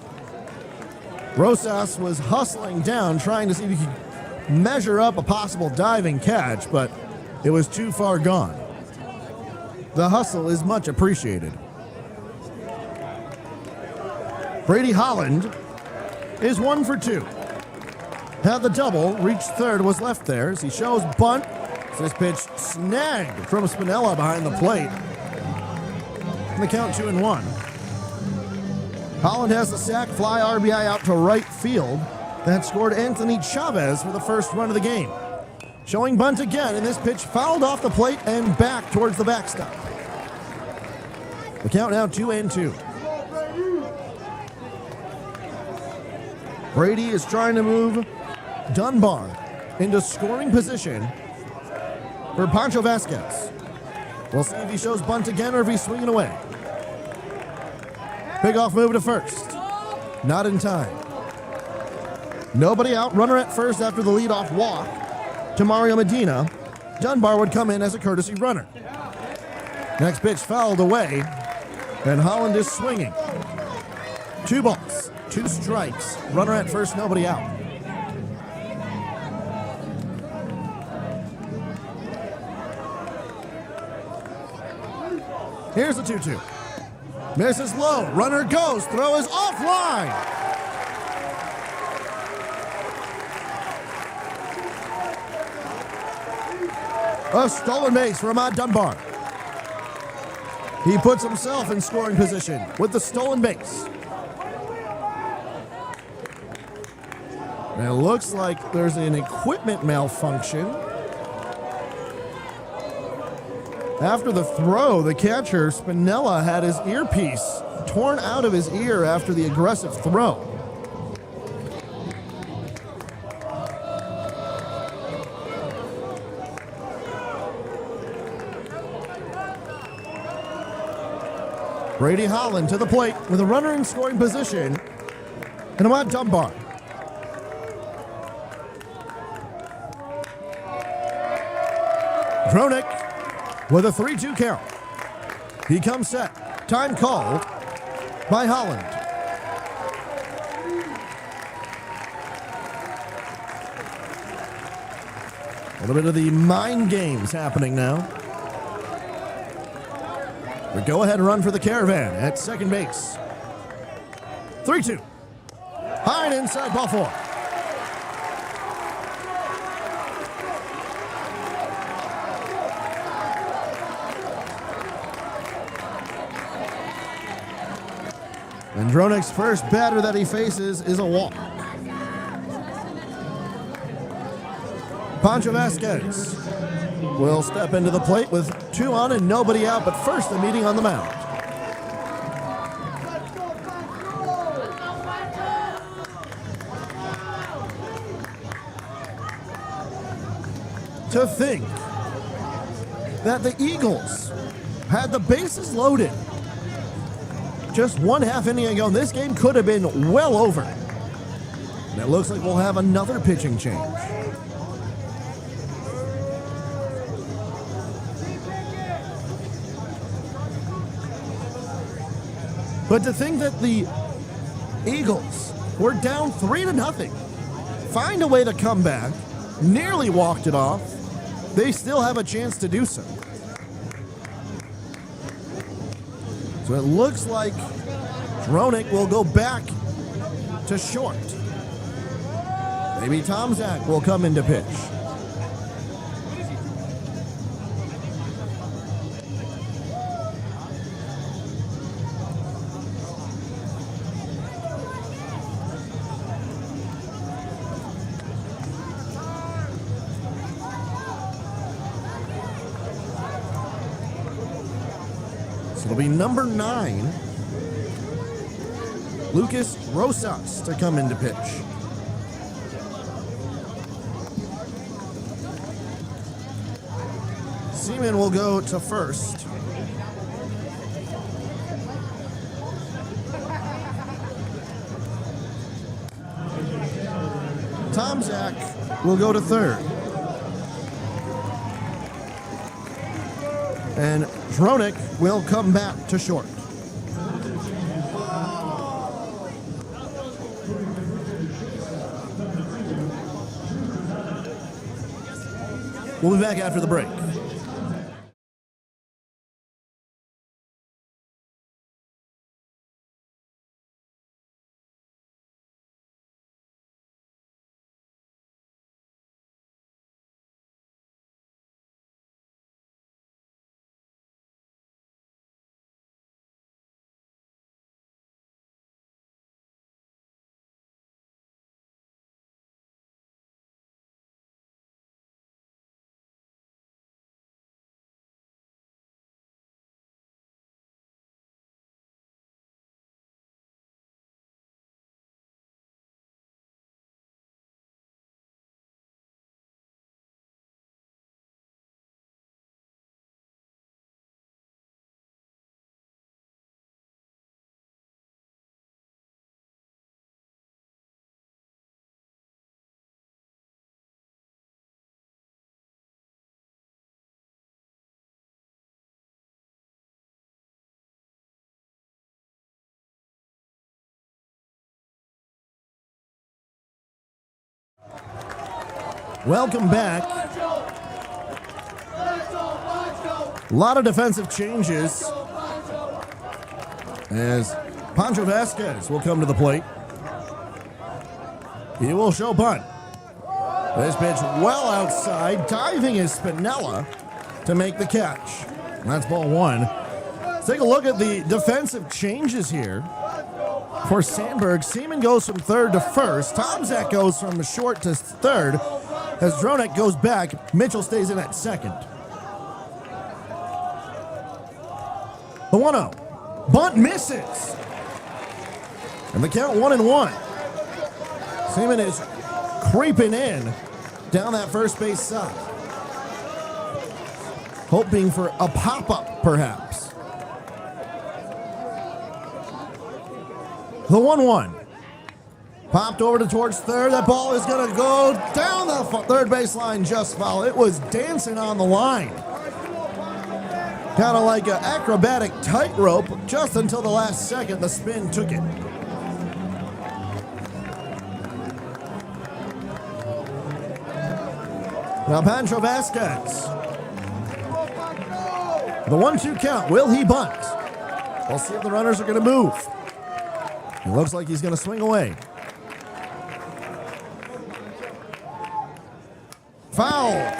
Rosas was hustling down, trying to see if he could measure up a possible diving catch, but It was too far gone. The hustle is much appreciated. Brady Holland is 1 for 2. Had the double, reached third, was left there as he shows bunt. This pitch snagged from Spinella behind the plate. And the count 2-1. Holland has the sac fly RBI out to right field. That scored Anthony Chavez for the first run of the game. Showing bunt again, and this pitch fouled off the plate and back towards the backstop. The count now 2-2. Brady is trying to move Dunbar into scoring position for Pancho Vasquez. We'll see if he shows bunt again or if he's swinging away. Pick-off move to first. Not in time. Nobody out. Runner at first after the leadoff walk to Mario Medina. Dunbar would come in as a courtesy runner. Next pitch fouled away, and Holland is swinging. 2 balls, 2 strikes. Runner at first, nobody out. Here's the 2-2. Misses low. Runner goes. Throw is offline. A stolen base for Ahmad Dunbar. He puts himself in scoring position with the stolen base. And it looks like there's an equipment malfunction. After the throw, the catcher, Spinella, had his earpiece torn out of his ear after the aggressive throw. Brady Holland to the plate with a runner in scoring position, and Ahmad Dunbar. Dronick with a 3-2 count. He comes set. Time called by Holland. A little bit of the mind games happening now. The go-ahead run for the Caravan at second base. 3-2. High and inside, ball 4. And Dronick's first batter that he faces is a walk. Pancho Vasquez will step into the plate with 2 on and nobody out, but first the meeting on the mound. To think that the Eagles had the bases loaded just 1/2 inning ago, this game could have been well over. And it looks like we'll have another pitching change. But to think that the Eagles were down 3-0, find a way to come back, nearly walked it off, they still have a chance to do so. So it looks like Dronick will go back to short. Maybe Tomczak will come into pitch. It'll be number 9, Lucas Rosas, to come into pitch. Seaman will go to first. Tomczak will go to third. And Dronick will come back to short. We'll be back after the break. Welcome back. A lot of defensive changes as Pancho Vasquez will come to the plate. He will show bunt. This pitch well outside. Diving is Spinella to make the catch. And that's ball one. Let's take a look at the defensive changes here. For Sandburg, Seaman goes from third to first. Tomczak goes from short to third. As Dronek goes back, Mitchell stays in at second. The 1-0. Bunt misses. And the count 1-1. Seaman is creeping in down that first base side. Hoping for a pop-up, perhaps. The 1-1. Popped over towards third. That ball is going to go down the third baseline just foul. It was dancing on the line. Kind of like an acrobatic tightrope. Just until the last second, the spin took it. Now Pancho Vasquez. The 1-2 count. Will he bunt? We'll see if the runners are going to move. It looks like he's going to swing away. Fouled.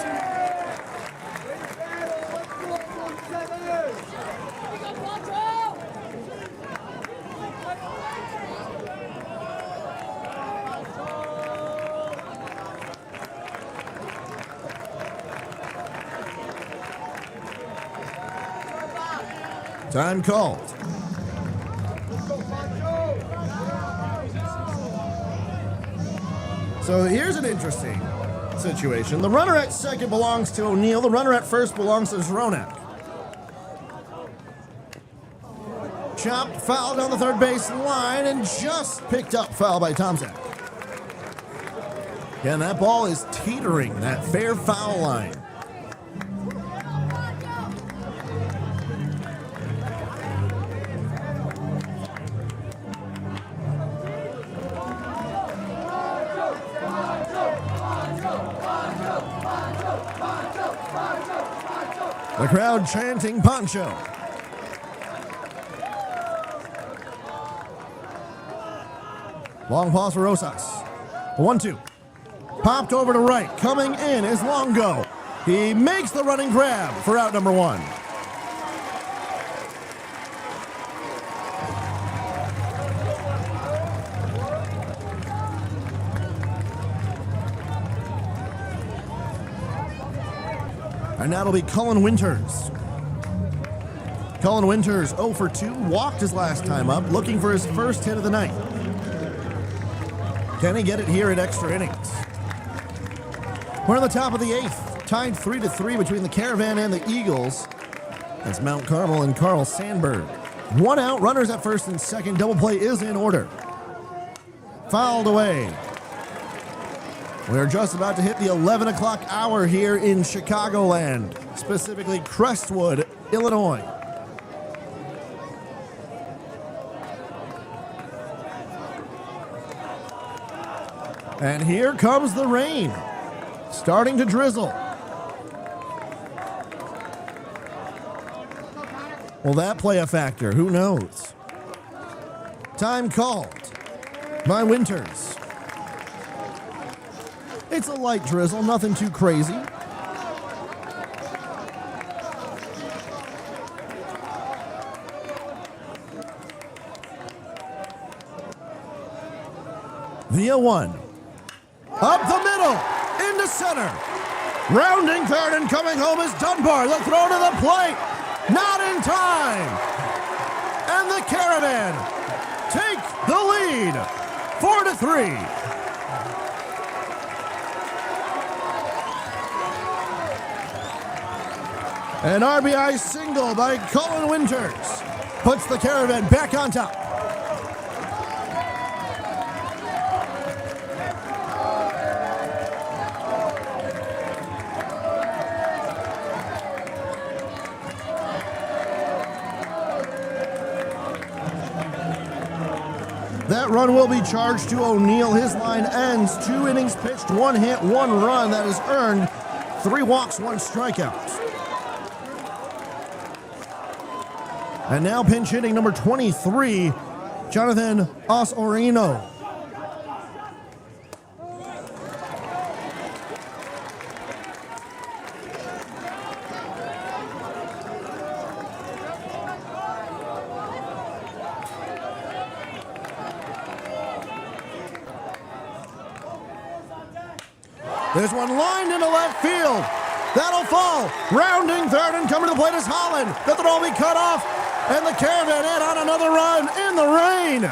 Time called. So here's an interesting situation. The runner at second belongs to O'Neill. The runner at first belongs to Zronak. Chopped foul down the third base line and just picked up foul by Tomczak. Again, that ball is teetering that fair foul line. The crowd chanting Pancho. Long pause for Rosas. 1-2. Popped over to right. Coming in is Longo. He makes the running grab for out number one. And that'll be Cullen Winters. Cullen Winters 0 for 2, walked his last time up, looking for his first hit of the night. Can he get it here at extra innings? We're on the top of the eighth, tied 3-3 between the Caravan and the Eagles. That's Mount Carmel and Carl Sandburg. One out, runners at first and second. Double play is in order. Fouled away. We're just about to hit the 11 o'clock hour here in Chicagoland, specifically Crestwood, Illinois. And here comes the rain, starting to drizzle. Will that play a factor? Who knows? Time called by Winters. It's a light drizzle, nothing too crazy. The 0-1. Up the middle, into center. Rounding third and coming home is Dunbar. The throw to the plate. Not in time. And the Caravan take the lead, 4-3. An RBI single by Cullen Winters puts the Caravan back on top. That run will be charged to O'Neill. His line ends. 2 innings pitched, 1 hit, 1 run. That is earned. 3 walks, 1 strikeout. And now pinch hitting number 23, Jonathan Osorino. This one lined into left field. That'll fall. Rounding third and coming to the plate is Holland. The throw will be cut off. And the Caravan in on another run in the rain.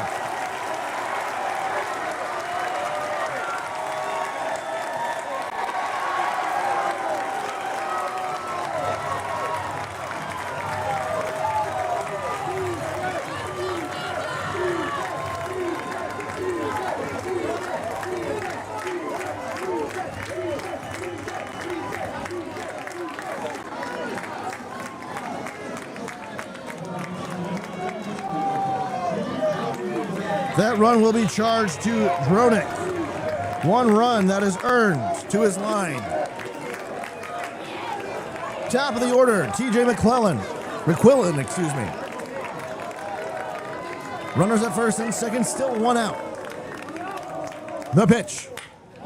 That run will be charged to Dronick. 1 run that is earned to his line. Top of the order, TJ McQuillan, excuse me. Runners at first and second, still 1 out. The pitch.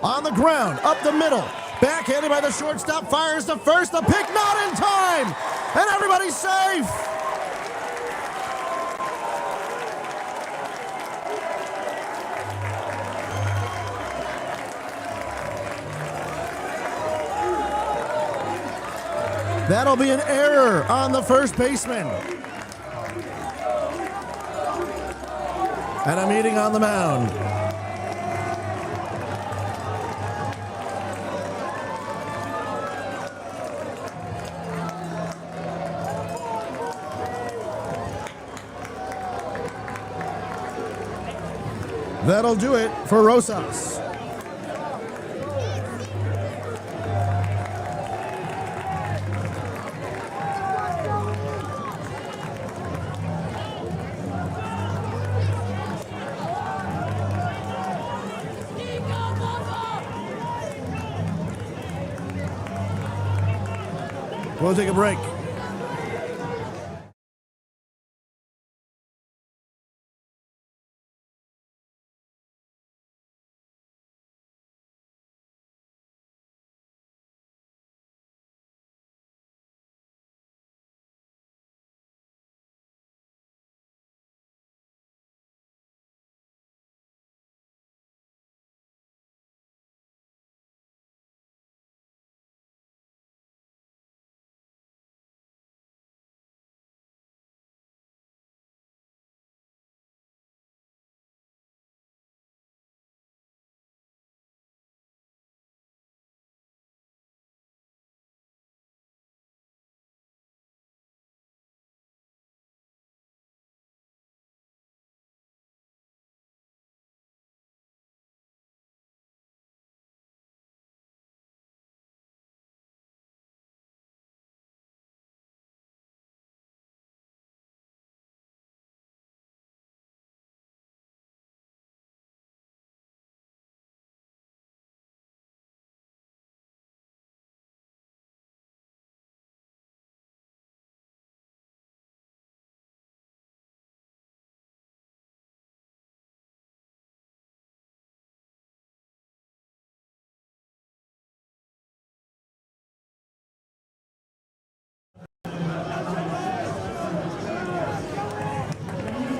On the ground, up the middle. Backhanded by the shortstop, fires to first. The pick not in time. And everybody's safe. That'll be an error on the first baseman. And a meeting on the mound. That'll do it for Rosas. We'll take a break.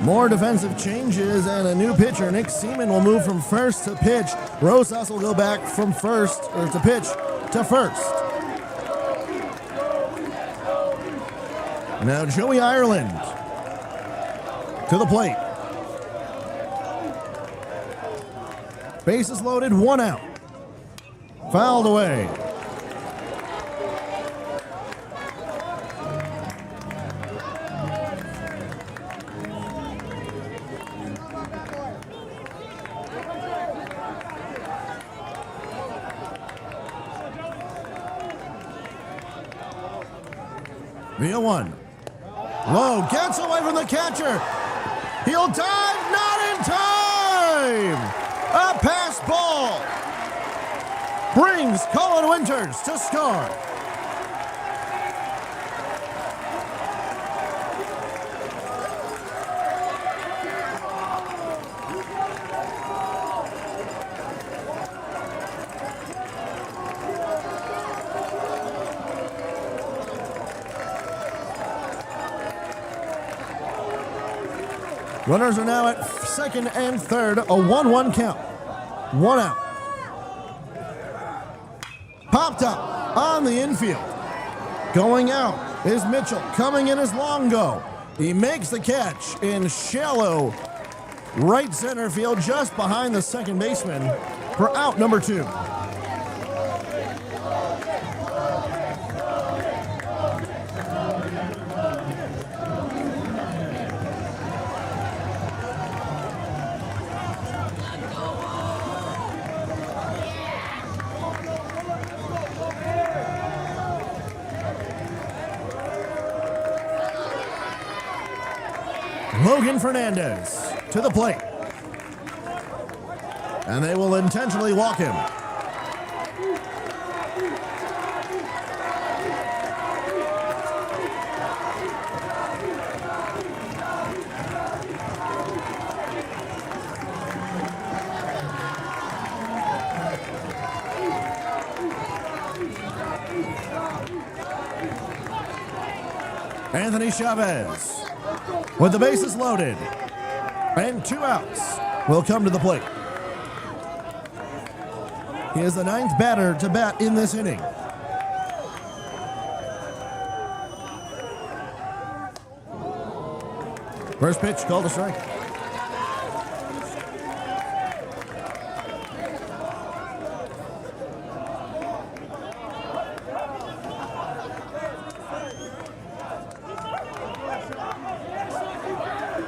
More defensive changes and a new pitcher. Nick Seaman will move from first to pitch. Rosas will go back from first, or to pitch, to first. Now Joey Ireland to the plate. Bases loaded, 1 out. Fouled away. The 0-1. Low gets away from the catcher. He'll dive, not in time. brings Colin Winters to score. Runners are now at second and third, a 1-1 count. 1 out. Popped up on the infield. Going out is Mitchell. Coming in is Longo. He makes the catch in shallow right center field, just behind the second baseman for out number 2. Logan Fernandez to the plate. And they will intentionally walk him. Anthony Chavez, with the bases loaded and 2 outs, will come to the plate. He is the 9th batter to bat in this inning. First pitch called a strike.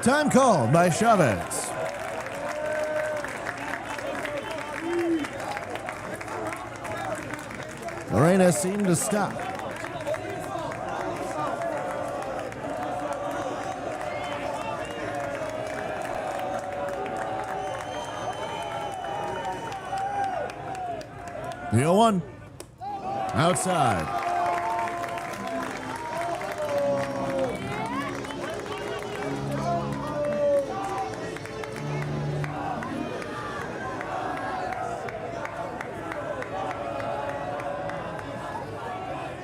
Time called by Chavez. Lorena seemed to stop. The 0-1. Outside.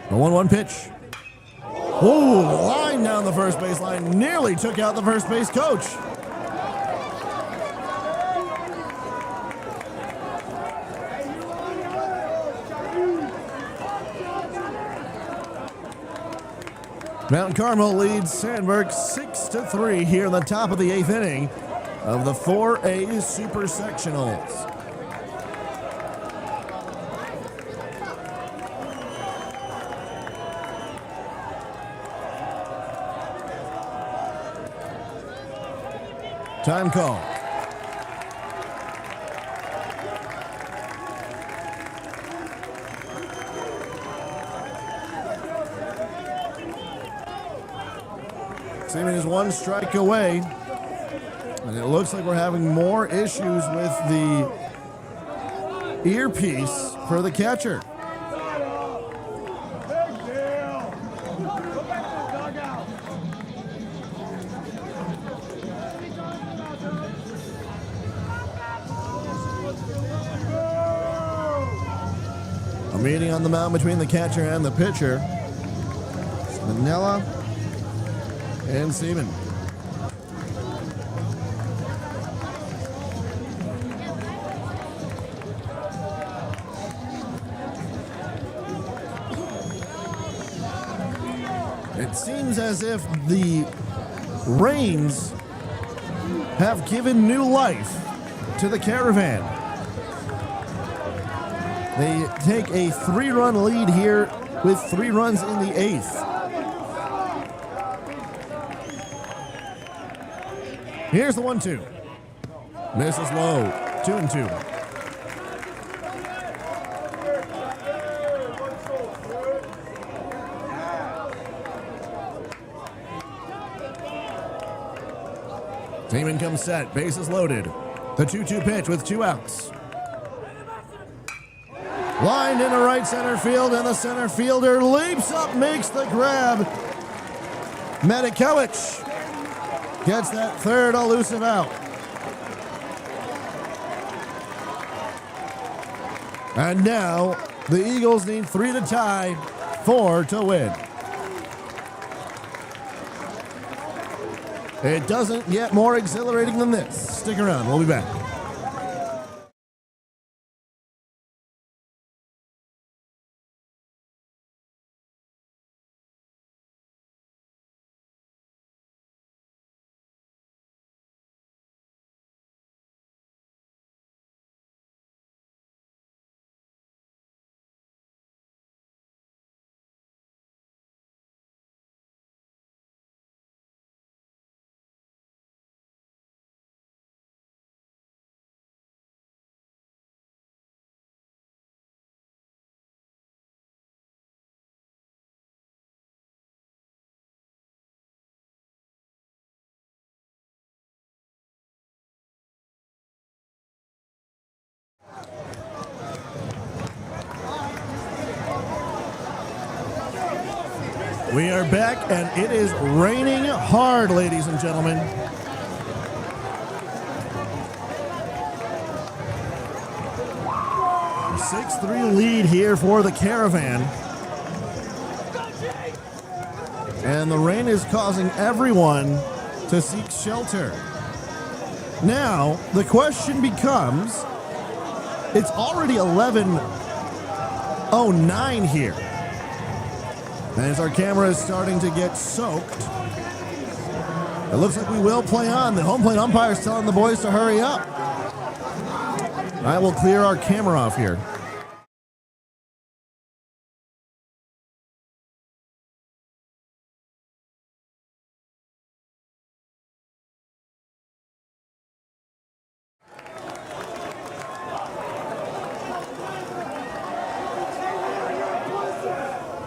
The 1-1 pitch. Oh, line down the first base line. Nearly took out the first base coach. Mount Carmel leads Sandburg 6-3 here in the top of the 8th inning of the 4A Super Sectionals. Time call. Seaman is 1 strike away, and it looks like we're having more issues with the earpiece for the catcher. A meeting on the mound between the catcher and the pitcher. Manella and Seaman. It seems as if the rains have given new life to the Caravan. They take a 3-run lead here with 3 runs in the 8th. Here's the 1-2. Misses low. 2-2. Seaman comes set. Bases loaded. The 2-2 pitch with 2 outs. Lined into right center field, and the center fielder leaps up, makes the grab. Medikowicz gets that third elusive out. And now the Eagles need 3 to tie, 4 to win. It doesn't get more exhilarating than this. Stick around, we'll be back. We are back, and it is raining hard, ladies and gentlemen. A 6-3 lead here for the Caravan. And the rain is causing everyone to seek shelter. Now, the question becomes, it's already 11:09 here. As our camera is starting to get soaked, it looks like we will play on. The home plate umpire is telling the boys to hurry up. I will clear our camera off here.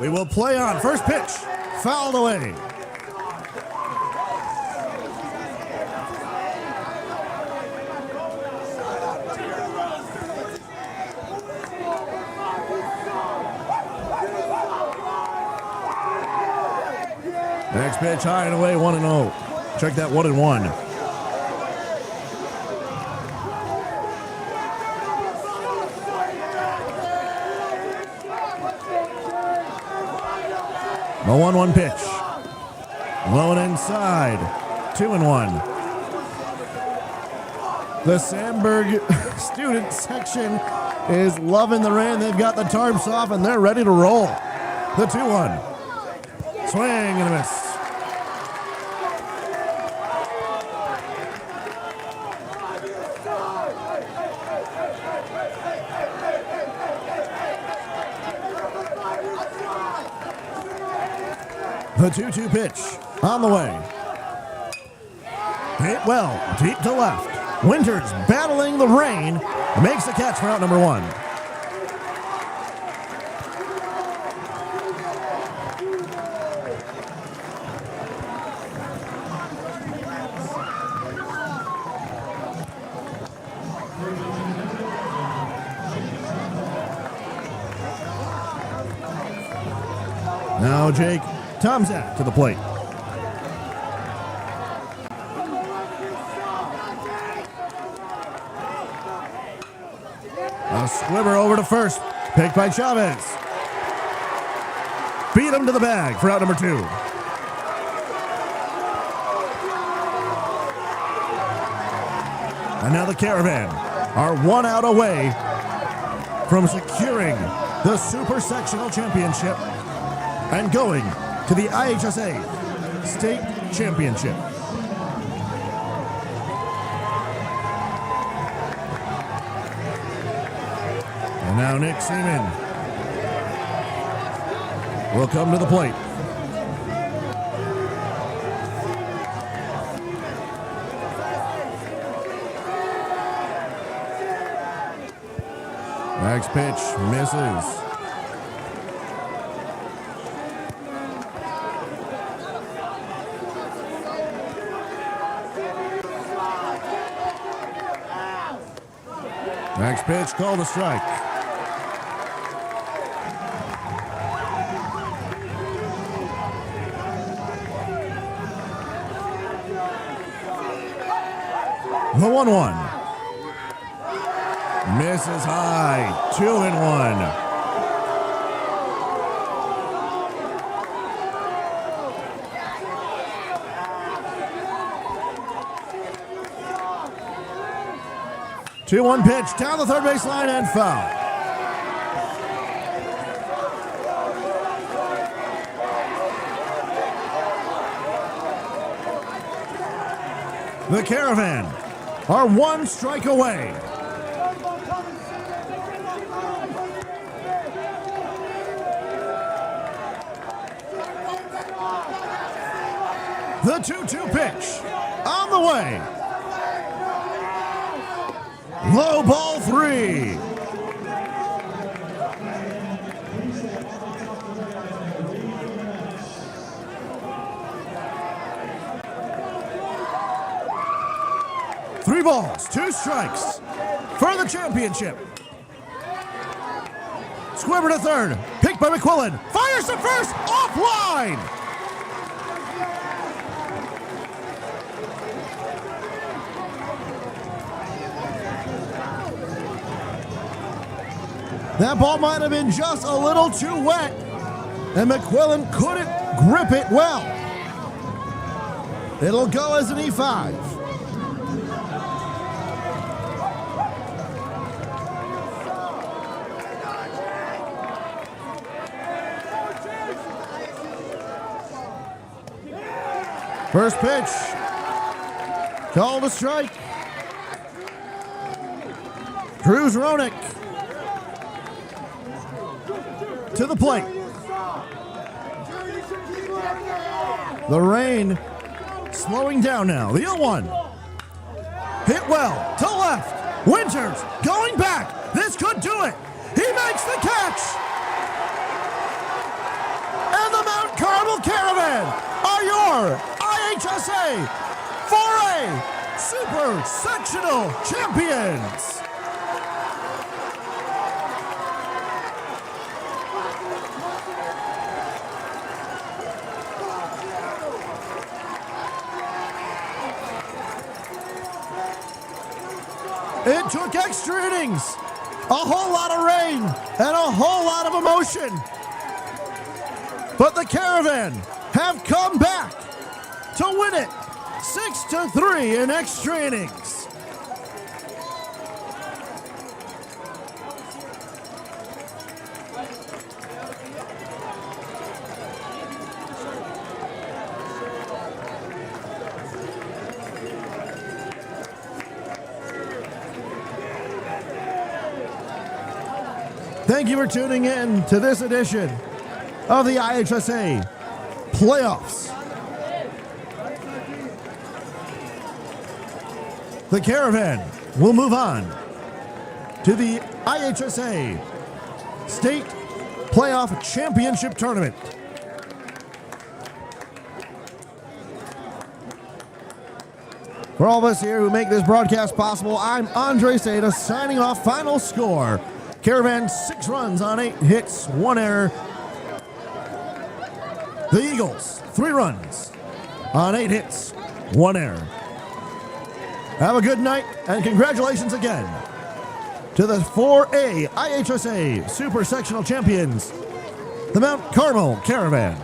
We will play on. First pitch, fouled away. Next pitch, high and away, 1-0. Check that 1-1. The 1-1 pitch. Low and inside. 2-1. The Sandburg student section is loving the rain. They've got the tarps off and they're ready to roll. The 2-1. Swing and a miss. The 2-2 pitch on the way. Hit well, deep to left. Winters battling the rain, makes the catch for out number 1. Now Jake Tomzak to the plate. A squibber over to first. Picked by Chavez. Beat him to the bag for out number 2. And now the Caravan are 1 out away from securing the Super Sectional Championship and going to the IHSA State Championship. And now Nick Seaman will come to the plate. Next pitch misses. Next pitch called a strike. The 1-1. Misses high. 2-1. Two-one pitch down the third base line and foul. The Caravan are one strike away. The 2-2 pitch on the way. Low ball 3. Three balls, 2 strikes for the championship. Squibber to third, picked by McQuillan. Fires to first, offline. That ball might have been just a little too wet, and McQuillan couldn't grip it well. It'll go as an E5. First pitch, called a strike. Cruz Ronick to the plate. The rain slowing down now. The 0-1. Hit well to left. Winters going back. This could do it. He makes the catch. And the Mount Carmel Caravan are your IHSA 4A Super Sectional Champions. It took extra innings, a whole lot of rain, and a whole lot of emotion. But the Caravan have come back to win it 6-3 in extra innings. Thank you for tuning in to this edition of the IHSA Playoffs. The Caravan will move on to the IHSA State Playoff Championship Tournament. For all of us here who make this broadcast possible, I'm Andre Seda signing off. Final score: Caravan 6 runs on 8 hits, 1 error. The Eagles 3 runs on 8 hits, 1 error. Have a good night, and congratulations again to the 4A IHSA Super Sectional Champions, the Mount Carmel Caravan.